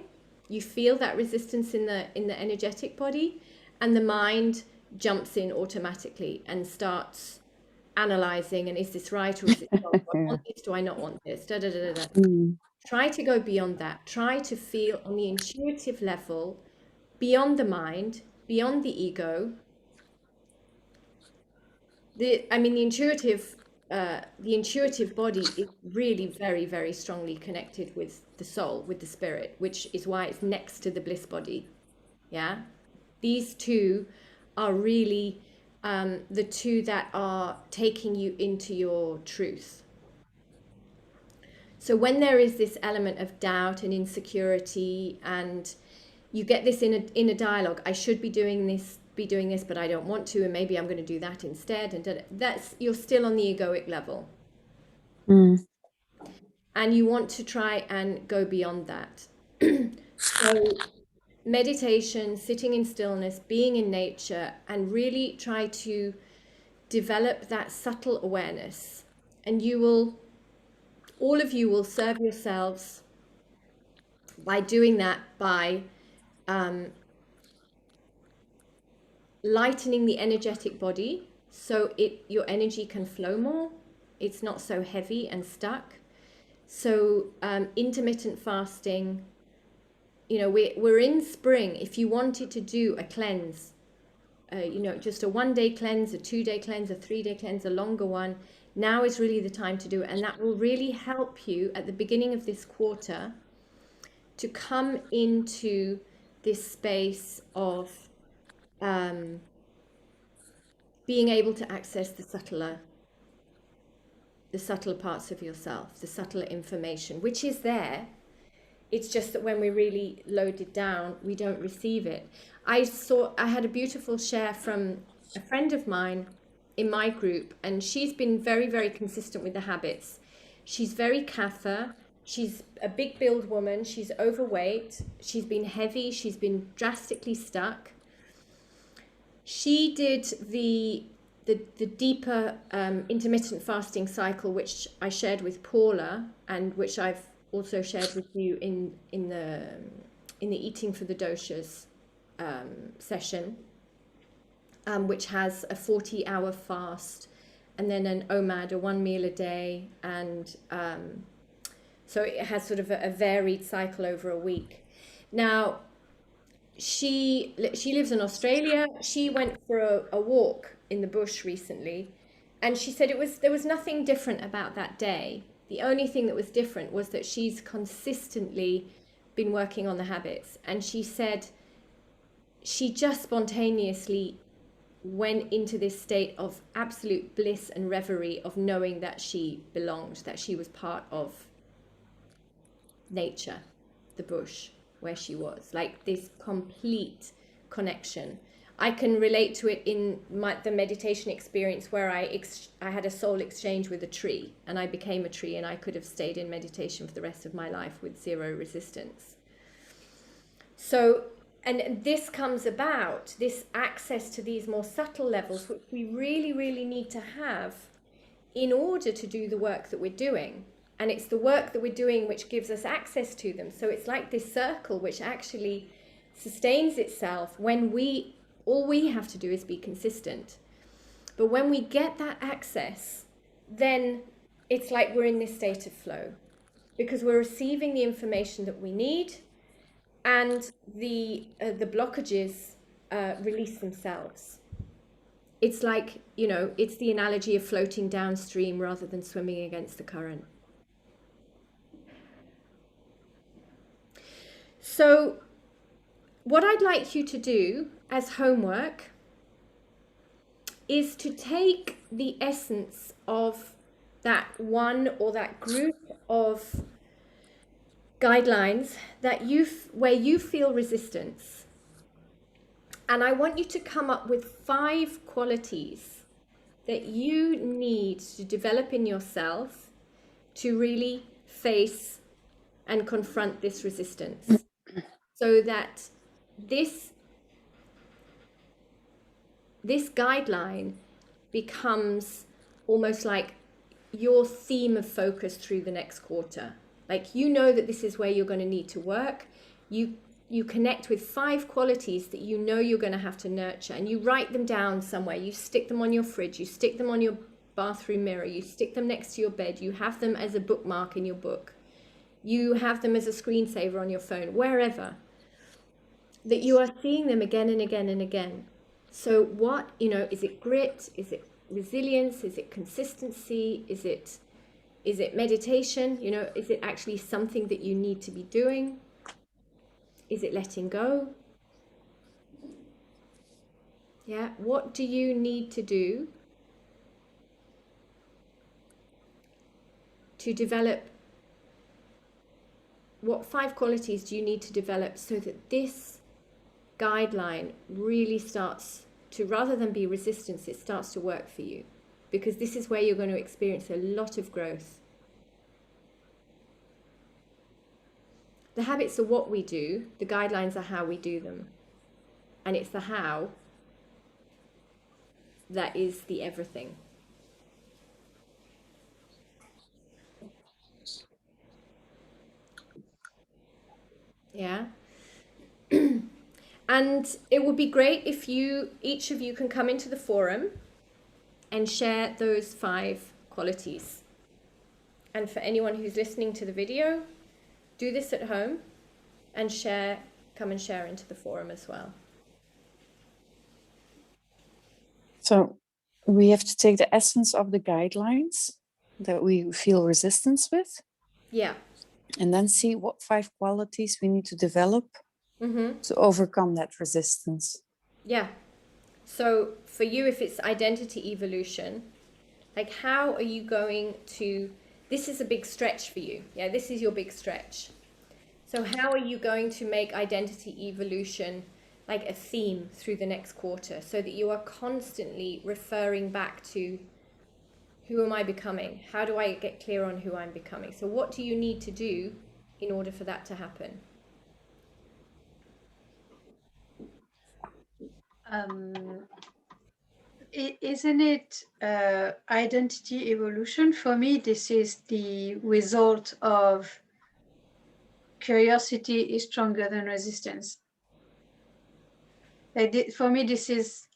you feel that resistance in the energetic body, and the mind jumps in automatically and starts analyzing, and is this right or is it wrong? Do I want this? Do I not want this? Da, da, da, da, da. Mm. Try to go beyond that. Try to feel on the intuitive level, beyond the mind, beyond the ego. The intuitive body is really very, very strongly connected with the soul, with the spirit, which is why it's next to the bliss body. Yeah, these two are really the two that are taking you into your truth. So when there is this element of doubt and insecurity, and you get this in a dialogue, I should be doing this, but I don't want to, and maybe I'm going to do that instead, and that's, you're still on the egoic level. Mm. And you want to try and go beyond that. So meditation, sitting in stillness, being in nature, and really try to develop that subtle awareness, and all of you will serve yourselves by doing that, by lightening the energetic body so your energy can flow more. It's not so heavy and stuck. So intermittent fasting, you know, we're in spring. If you wanted to do a cleanse, you know, just a 1-day cleanse, a 2-day cleanse, a 3-day cleanse, a longer one, now is really the time to do it. And that will really help you at the beginning of this quarter to come into this space of being able to access the subtler parts of yourself, the subtler information, which is there. It's just that when we really load it down, we don't receive it. I had a beautiful share from a friend of mine in my group, and she's been very, very consistent with the habits. She's very Kapha. She's a big build woman. She's overweight. She's been heavy. She's been drastically stuck. She did the deeper intermittent fasting cycle, which I shared with Paula, and which I've also shared with you in the Eating for the Doshas session, which has a 40-hour fast and then an OMAD, a 1 meal a day, and so it has sort of a varied cycle over a week. Now, she lives in Australia. She went for a walk in the bush recently, and she said there was nothing different about that day. The only thing that was different was that she's consistently been working on the habits, and she said she just spontaneously went into this state of absolute bliss and reverie of knowing that she belonged, that she was part of nature, the bush, where she was, like this complete connection. I can relate to it in the meditation experience where I had a soul exchange with a tree, and I became a tree, and I could have stayed in meditation for the rest of my life with zero resistance. So, and this comes about, this access to these more subtle levels, which we really, really need to have in order to do the work that we're doing. And it's the work that we're doing which gives us access to them. So it's like this circle which actually sustains itself when all we have to do is be consistent. But when we get that access, then it's like we're in this state of flow, because we're receiving the information that we need, and the blockages release themselves. It's like, you know, it's the analogy of floating downstream rather than swimming against the current. So what I'd like you to do as homework is to take the essence of that one or that group of guidelines that where you feel resistance, and I want you to come up with 5 qualities that you need to develop in yourself to really face and confront this resistance, so that this guideline becomes almost like your theme of focus through the next quarter. Like, you know that this is where you're going to need to work. You connect with 5 qualities that you know you're going to have to nurture, and you write them down somewhere. You stick them on your fridge, you stick them on your bathroom mirror, you stick them next to your bed, you have them as a bookmark in your book, you have them as a screensaver on your phone, wherever, that you are seeing them again and again and again. So what, you know, is it grit? Is it resilience? Is it consistency? Is it meditation? You know, is it actually something that you need to be doing? Is it letting go? Yeah, what do you need to do to develop? What 5 qualities do you need to develop so that this guideline really starts to, rather than be resistance, it starts to work for you? Because this is where you're going to experience a lot of growth. The habits are what we do, the guidelines are how we do them. And it's the how that is the everything. Yeah. And it would be great if each of you can come into the forum and share those 5 qualities. And for anyone who's listening to the video, do this at home and come and share into the forum as well. So we have to take the essence of the guidelines that we feel resistance with, Yeah. and then see what 5 qualities we need to develop to overcome that resistance. Yeah. So for you, if it's identity evolution, like how are you going to, this is a big stretch for you. Yeah, this is your big stretch. So how are you going to make identity evolution like a theme through the next quarter so that you are constantly referring back to who am I becoming? How do I get clear on who I'm becoming? So what do you need to do in order for that to happen? Isn't it identity evolution? For me, this is the result of curiosity is stronger than resistance. For me, this is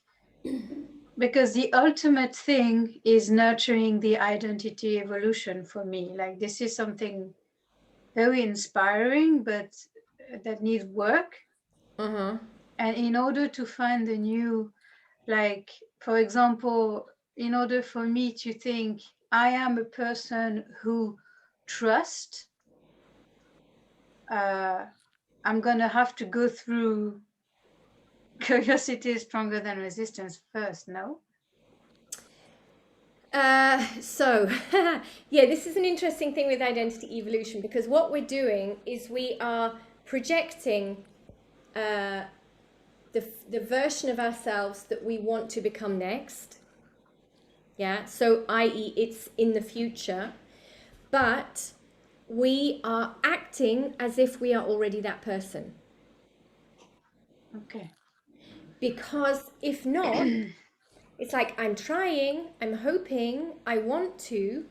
because the ultimate thing is nurturing the identity evolution for me. Like this is something very inspiring, but that needs work. And in order to find the new, like, for example, in order for me to think I am a person who trusts, I'm going to have to go through curiosity is stronger than resistance first, no? So, yeah, this is an interesting thing with identity evolution, because what we're doing is we are projecting the version of ourselves that we want to become next. Yeah, so i.e. it's in the future, but we are acting as if we are already that person. Okay. Because if not, it's like I'm trying, I'm hoping, I want to,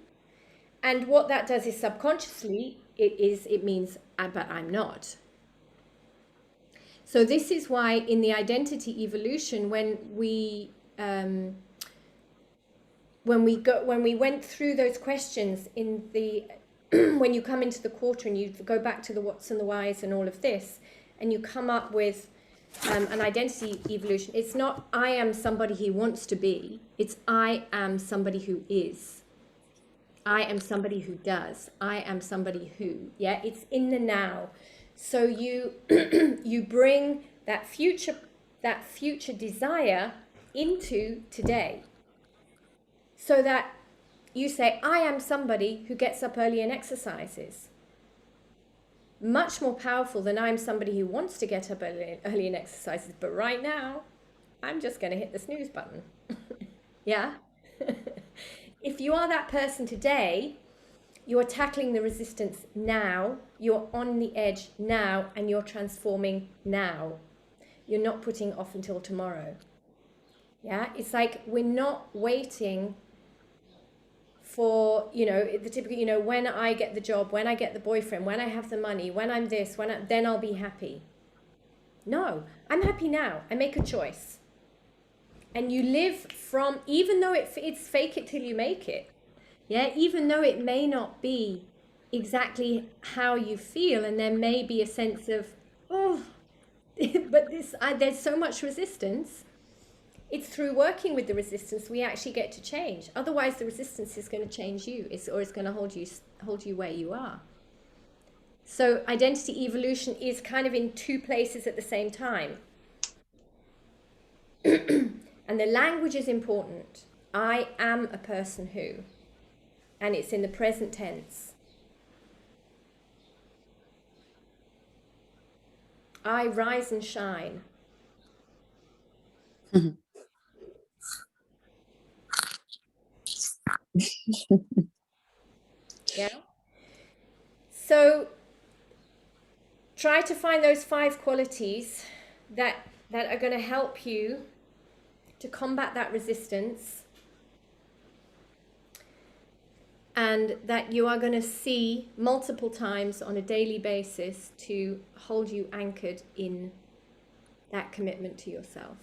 and what that does is subconsciously, it means, but I'm not. So this is why in the identity evolution, when we went through those questions in the when you come into the quarter and you go back to the what's and the whys and all of this, and you come up with an identity evolution, it's not I am somebody he wants to be, it's I am somebody who is. I am somebody who does. I am somebody who, yeah, it's in the now. So you you bring that future desire into today. So that you say, I am somebody who gets up early and exercises. Much more powerful than I'm somebody who wants to get up early and exercises, but right now, I'm just going to hit the snooze button. Yeah? If you are that person today, you are tackling the resistance now, you're on the edge now, and you're transforming now. You're not putting it off until tomorrow. Yeah? It's like we're not waiting for, the typical, when I get the job, when I get the boyfriend, when I have the money, when I'm this, then I'll be happy. No, I'm happy now. I make a choice. And you live from, even though it's fake it till you make it. Yeah, even though it may not be exactly how you feel, and there may be a sense of, oh, but there's so much resistance. It's through working with the resistance we actually get to change. Otherwise, the resistance is going to change you, or it's going to hold you where you are. So identity evolution is kind of in 2 places at the same time. And the language is important. I am a person who, and it's in the present tense. I rise and shine. Yeah. So try to find those 5 qualities that are going to help you to combat that resistance, and that you are going to see multiple times on a daily basis to hold you anchored in that commitment to yourself.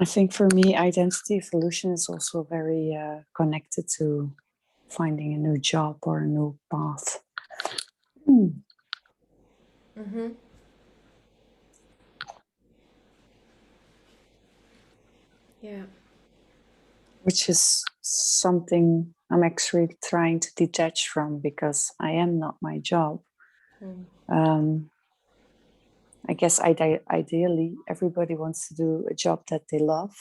I think for me, identity evolution is also very connected to finding a new job or a new path. Mm-hmm. Yeah. Which is something I'm actually trying to detach from, because I am not my job. I guess ideally everybody wants to do a job that they love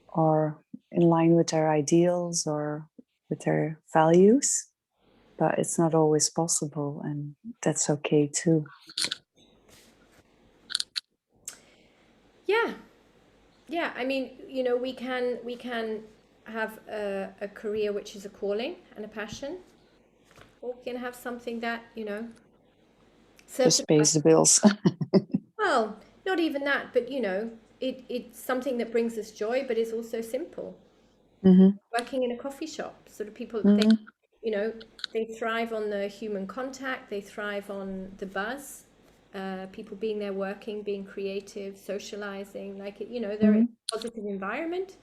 or in line with their ideals or with their values, but it's not always possible, and that's okay too. Yeah, I mean, you know, we can have a career which is a calling and a passion, or we can have something that, you know, serves Just pays the bills. well, not even that, but you know, it's something that brings us joy, but is also simple. Working in a coffee shop, sort of people, they, you know, they thrive on the human contact, they thrive on the buzz, people being there working, being creative, socializing, like, you know, they're in a positive environment.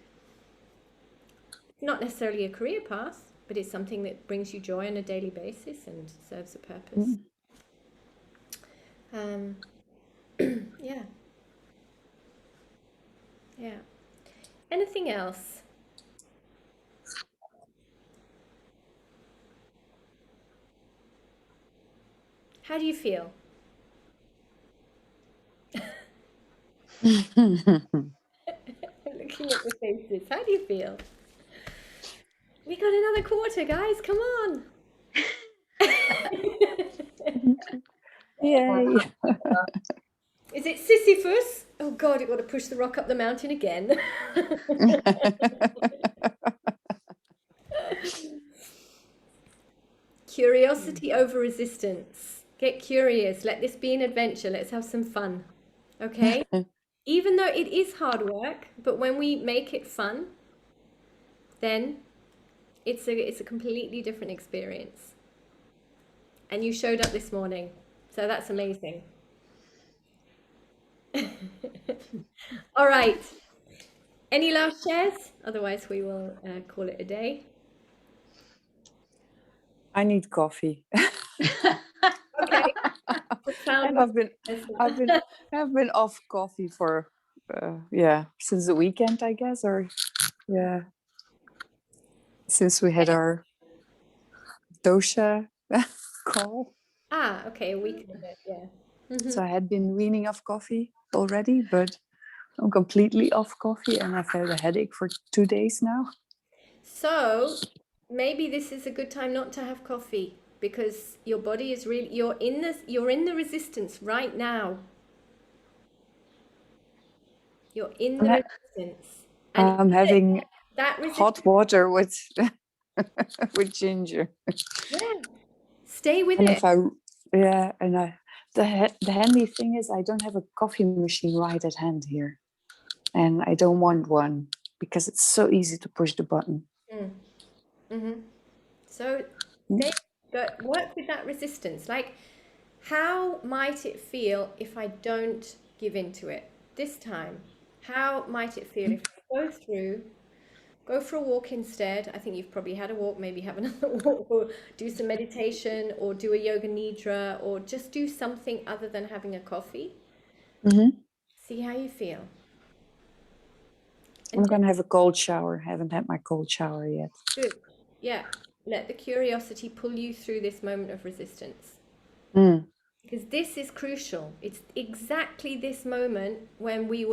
Not necessarily a career path, but it's something that brings you joy on a daily basis and serves a purpose. Yeah. Yeah. Anything else? How do you feel? Looking at the faces. How do you feel? We got another quarter, guys. Come on. Yay. Is it Sisyphus? Oh God, you've got to push the rock up the mountain again. Curiosity over resistance. Get curious. Let this be an adventure. Let's have some fun. Okay? Even though it is hard work, but when we make it fun, then it's a completely different experience. And you showed up this morning, so that's amazing. All right. Any last shares? Otherwise, we will call it a day. I need coffee. Okay. And I've been off coffee for since the weekend, I guess, or since we had our dosha call. Okay, a week of it, yeah. So I had been weaning off coffee already, but I'm completely off coffee, and I've had a headache for 2 days now. So maybe this is a good time not to have coffee, because your body is really, you're in the resistance right now. You're in the resistance. And I'm having that hot water with with ginger. Yeah. Stay with And it. the handy thing is I don't have a coffee machine right at hand here, and I don't want one because it's so easy to push the button. So but work with that resistance. Like, how might it feel if I don't give in to it this time? How might it feel if I go for a walk instead? I think you've probably had a walk, maybe have another walk, or do some meditation, or do a yoga nidra, or just do something other than having a coffee. See how you feel. I'm going to have a cold shower. Haven't had my cold shower yet. Good. Yeah. Let the curiosity pull you through this moment of resistance. Because this is crucial. It's exactly this moment when we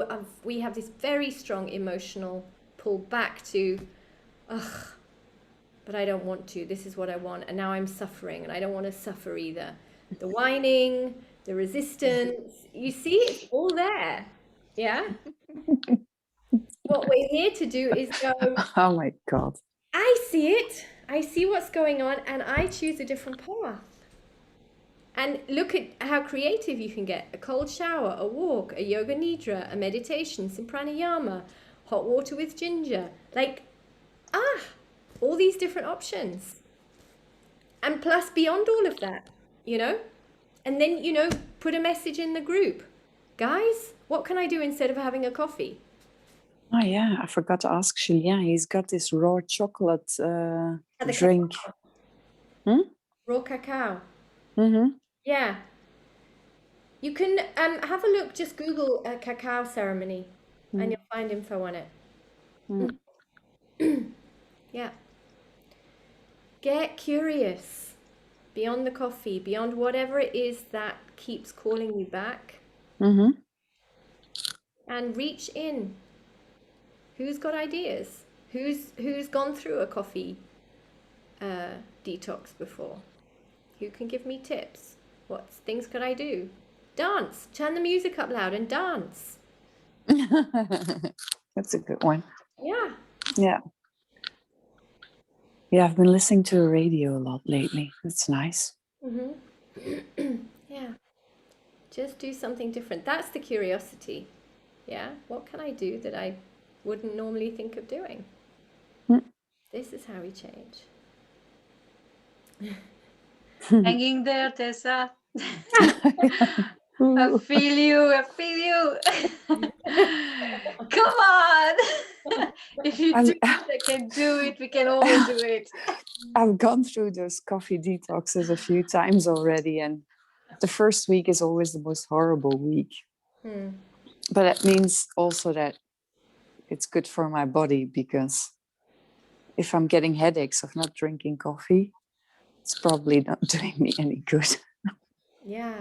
have this very strong emotional pull back to, but I don't want to. This is what I want. And now I'm suffering, and I don't want to suffer either. The whining, the resistance, you see, it's all there. Yeah? What we're here to do is go, oh my God. I see it. I see what's going on, and I choose a different path. And look at how creative you can get. A cold shower, a walk, a yoga nidra, a meditation, some pranayama, hot water with ginger. Like, all these different options. And plus, beyond all of that, you know, and then, you know, put a message in the group. Guys, what can I do instead of having a coffee? Oh yeah, I forgot to ask Julien. He's got this raw chocolate The drink. cacao. Raw cacao. Mm-hmm. Yeah. You can have a look, just Google a cacao ceremony and you'll find info on it. Yeah. Get curious beyond the coffee, beyond whatever it is that keeps calling you back, Mm-hmm. and reach in. Who's got ideas? Who's gone through a coffee detox before? Who can give me tips? What things could I do? Dance. Turn the music up loud and dance. That's a good one. Yeah. Yeah. Yeah, I've been listening to the radio a lot lately. That's nice. Yeah. Just do something different. That's the curiosity. Yeah. What can I do that I wouldn't normally think of doing? This is how we change. Hanging there, Tessa. I feel you. I feel you. Come on. If you do it, I can do it. We can always do it. I've gone through those coffee detoxes a few times already, and the first week is always the most horrible week. But that means also that it's good for my body, because if I'm getting headaches of not drinking coffee, it's probably not doing me any good. Yeah.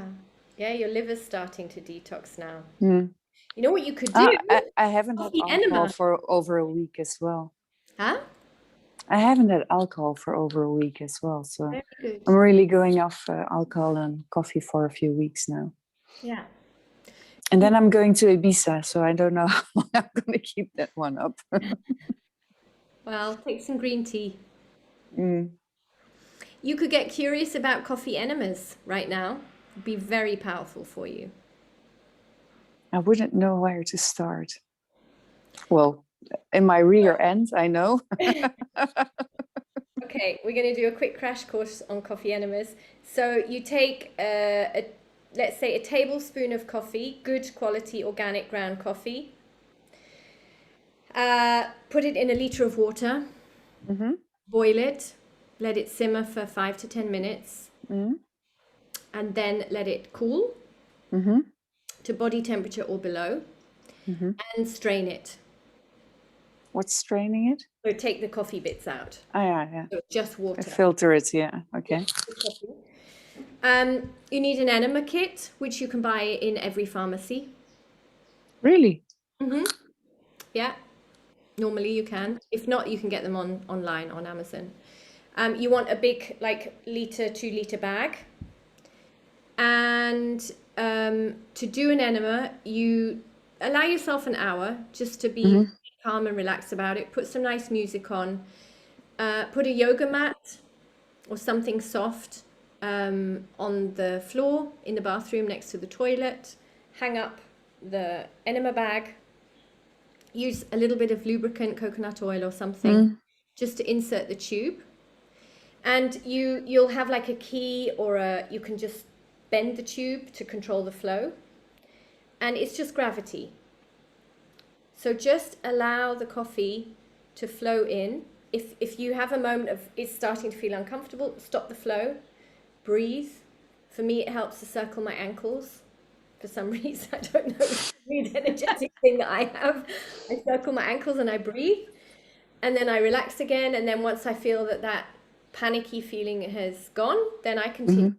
Yeah, your liver's starting to detox now. Mm. You know what you could do? I haven't had Coffee alcohol enema. for over a week as well. Huh? I haven't had alcohol for over a week as well. So Very good. I'm really going off alcohol and coffee for a few weeks now. Yeah. And then I'm going to Ibiza, so I don't know how long I'm going to keep that one up. Well, take some green tea. Mm. You could get curious about coffee enemas right now. It'd be very powerful for you. I wouldn't know where to start. Well, in my rear end, I know. Okay, we're going to do a quick crash course on coffee enemas. So you take, let's say, a tablespoon of coffee, good quality organic ground coffee. Put it in a liter of water. Mm-hmm. Boil it. Let it simmer for 5 to 10 minutes. Mm-hmm. And then let it cool to body temperature or below. And strain it. What's straining it? So take the coffee bits out. Oh, yeah. So just water. Filter it, yeah. Okay. You need an enema kit, which you can buy in every pharmacy. Really? Yeah, normally you can. If not, you can get them online on Amazon. You want a big, like, 2 liter bag. And to do an enema, you allow yourself an hour just to be calm and relaxed about it. Put some nice music on. Put a yoga mat or something soft on the floor in the bathroom next to the toilet. Hang up the enema bag. Use a little bit of lubricant, coconut oil or something, just to insert the tube. And you'll have like a key, or you can just bend the tube to control the flow. And it's just gravity. So just allow the coffee to flow in. If you have a moment of it's starting to feel uncomfortable, stop the flow, breathe. For me, it helps to circle my ankles. For some reason, I don't know, it's a weird energetic thing that I have. I circle my ankles and I breathe. And then I relax again. And then once I feel that panicky feeling has gone, then I continue.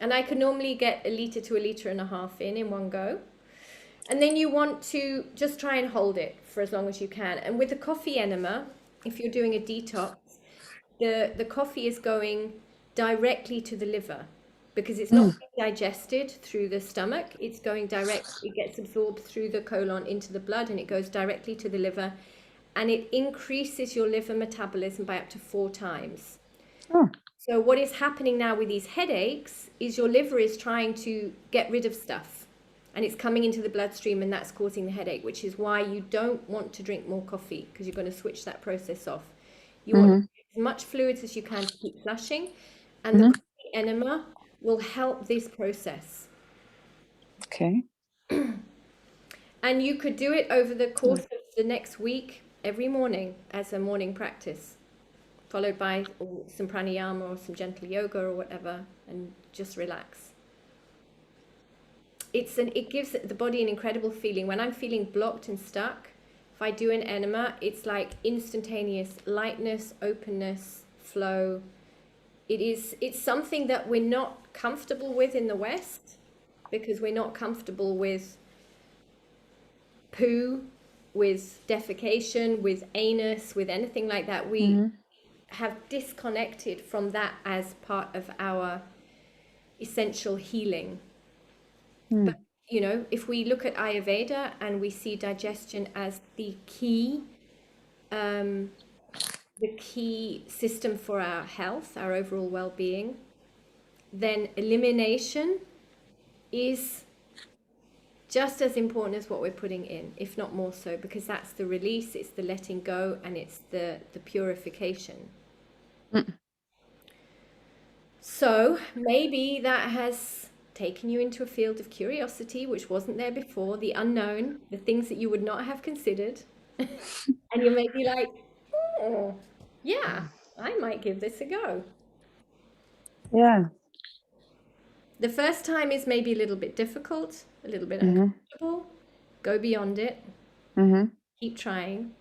And I can normally get a liter to a liter and a half in one go. And then you want to just try and hold it for as long as you can. And with the coffee enema, if you're doing a detox, the coffee is going directly to the liver, because it's not being digested through the stomach. It's going direct, it gets absorbed through the colon into the blood, and it goes directly to the liver. And it increases your liver metabolism by up to 4 times. So what is happening now with these headaches is your liver is trying to get rid of stuff, and it's coming into the bloodstream, and that's causing the headache, which is why you don't want to drink more coffee, because you're going to switch that process off. You want to as much fluids as you can to keep flushing, and the coffee enema will help this process. Okay. And you could do it over the course of the next week, every morning as a morning practice, followed by some pranayama or some gentle yoga or whatever, and just relax. It gives the body an incredible feeling. When I'm feeling blocked and stuck, if I do an enema, it's like instantaneous lightness, openness, flow. It's something that we're not comfortable with in the West, because we're not comfortable with poo, with defecation, with anus, with anything like that. We have disconnected from that as part of our essential healing. But, you know, if we look at Ayurveda and we see digestion as the key system for our health, our overall well-being, then elimination is just as important as what we're putting in, if not more so, because that's the release, it's the letting go, and it's the purification. So maybe that has taken you into a field of curiosity which wasn't there before, the unknown, the things that you would not have considered. And you may be like, oh, yeah, I might give this a go. Yeah. The first time is maybe a little bit difficult, a little bit uncomfortable. Go beyond it. Keep trying.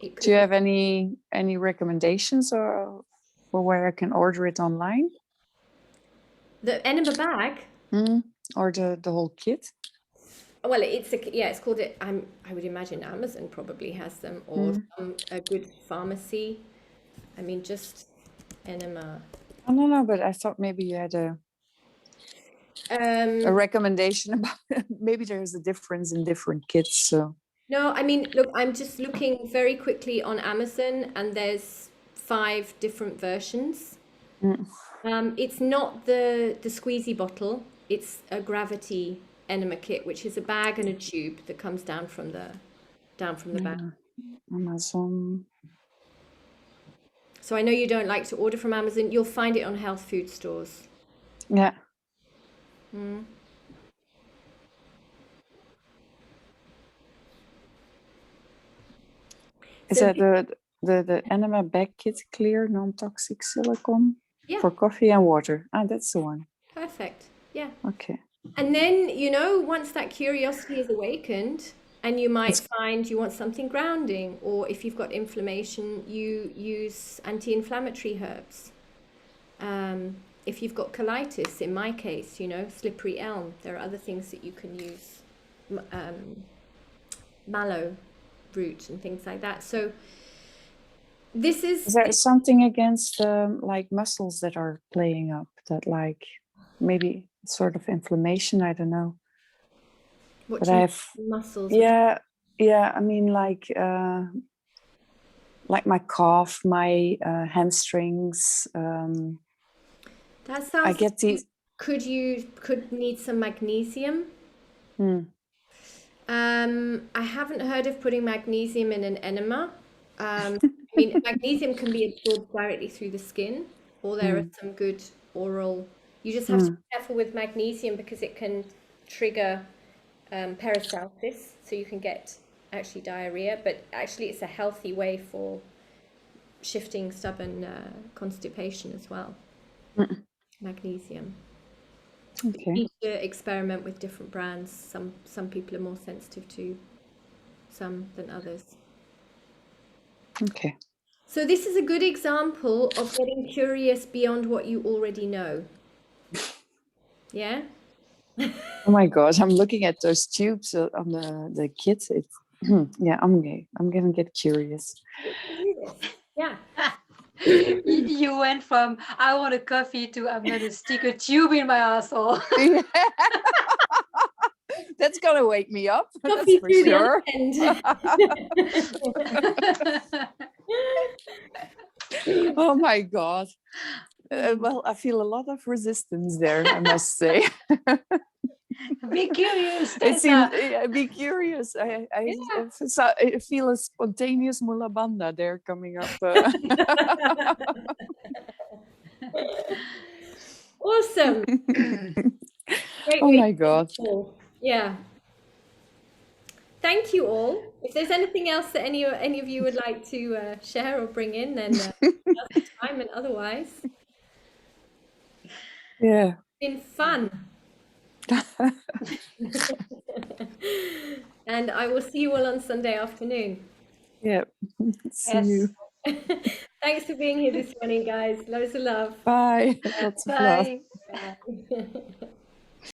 Do you have any recommendations or for where I can order it online? The enema bag, or the whole kit? well, it's called it. I would imagine Amazon probably has them, or a good pharmacy. I mean, just enema. Oh, no, but I thought maybe you had a recommendation about maybe there's a difference in different kits. So No, I mean, look, I'm just looking very quickly on Amazon, and there's 5 different versions. It's not the squeezy bottle. It's a gravity enema kit, which is a bag and a tube that comes down from the bag. Amazon. So I know you don't like to order from Amazon. You'll find it on health food stores. Yeah. Is So that the enema bag kit, clear non-toxic silicone Yeah. for coffee and water? Ah, that's the one. Perfect. Yeah. Okay. And then, you know, once that curiosity is awakened, and you might find you want something grounding, or if you've got inflammation, you use anti-inflammatory herbs. If you've got colitis, in my case, you know, slippery elm. There are other things that you can use, mallow root and things like that. So this Is there something against like muscles that are playing up, that like maybe sort of inflammation? I don't know. what But do I you have muscles? yeah. I mean like my calf, my hamstrings. That sounds. I get these. Could need some magnesium. I haven't heard of putting magnesium in an enema. I mean, magnesium can be absorbed directly through the skin, or there are some good oral. You just have to be careful with magnesium because it can trigger peristalsis, so you can get actually diarrhea. But actually, it's a healthy way for shifting stubborn constipation as well. Magnesium. Okay. You need to experiment with different brands. Some people are more sensitive to some than others. Okay. So this is a good example of getting curious beyond what you already know. Yeah? Oh my God, I'm looking at those tubes on the kit. It's yeah, I'm gonna get curious. Yeah. You went from I want a coffee to I'm gonna stick a tube in my asshole. That's gonna wake me up. Coffee That's for through the sure. end. Oh my God. Well, I feel a lot of resistance there, I must say. Be curious, It seems, Tessa. be curious. Yeah. I feel a spontaneous Mula Bandha there coming up. Awesome. Great Oh way my to end God. the call. Yeah. Thank you all. If there's anything else that any of you would like to share or bring in, then now's the time. And otherwise, Yeah. it's been fun. And I will see you all on Sunday afternoon. Yeah. See Yes. you. Thanks for being here this morning, guys. Loads of love. Bye. Lots of love. Bye. Bye.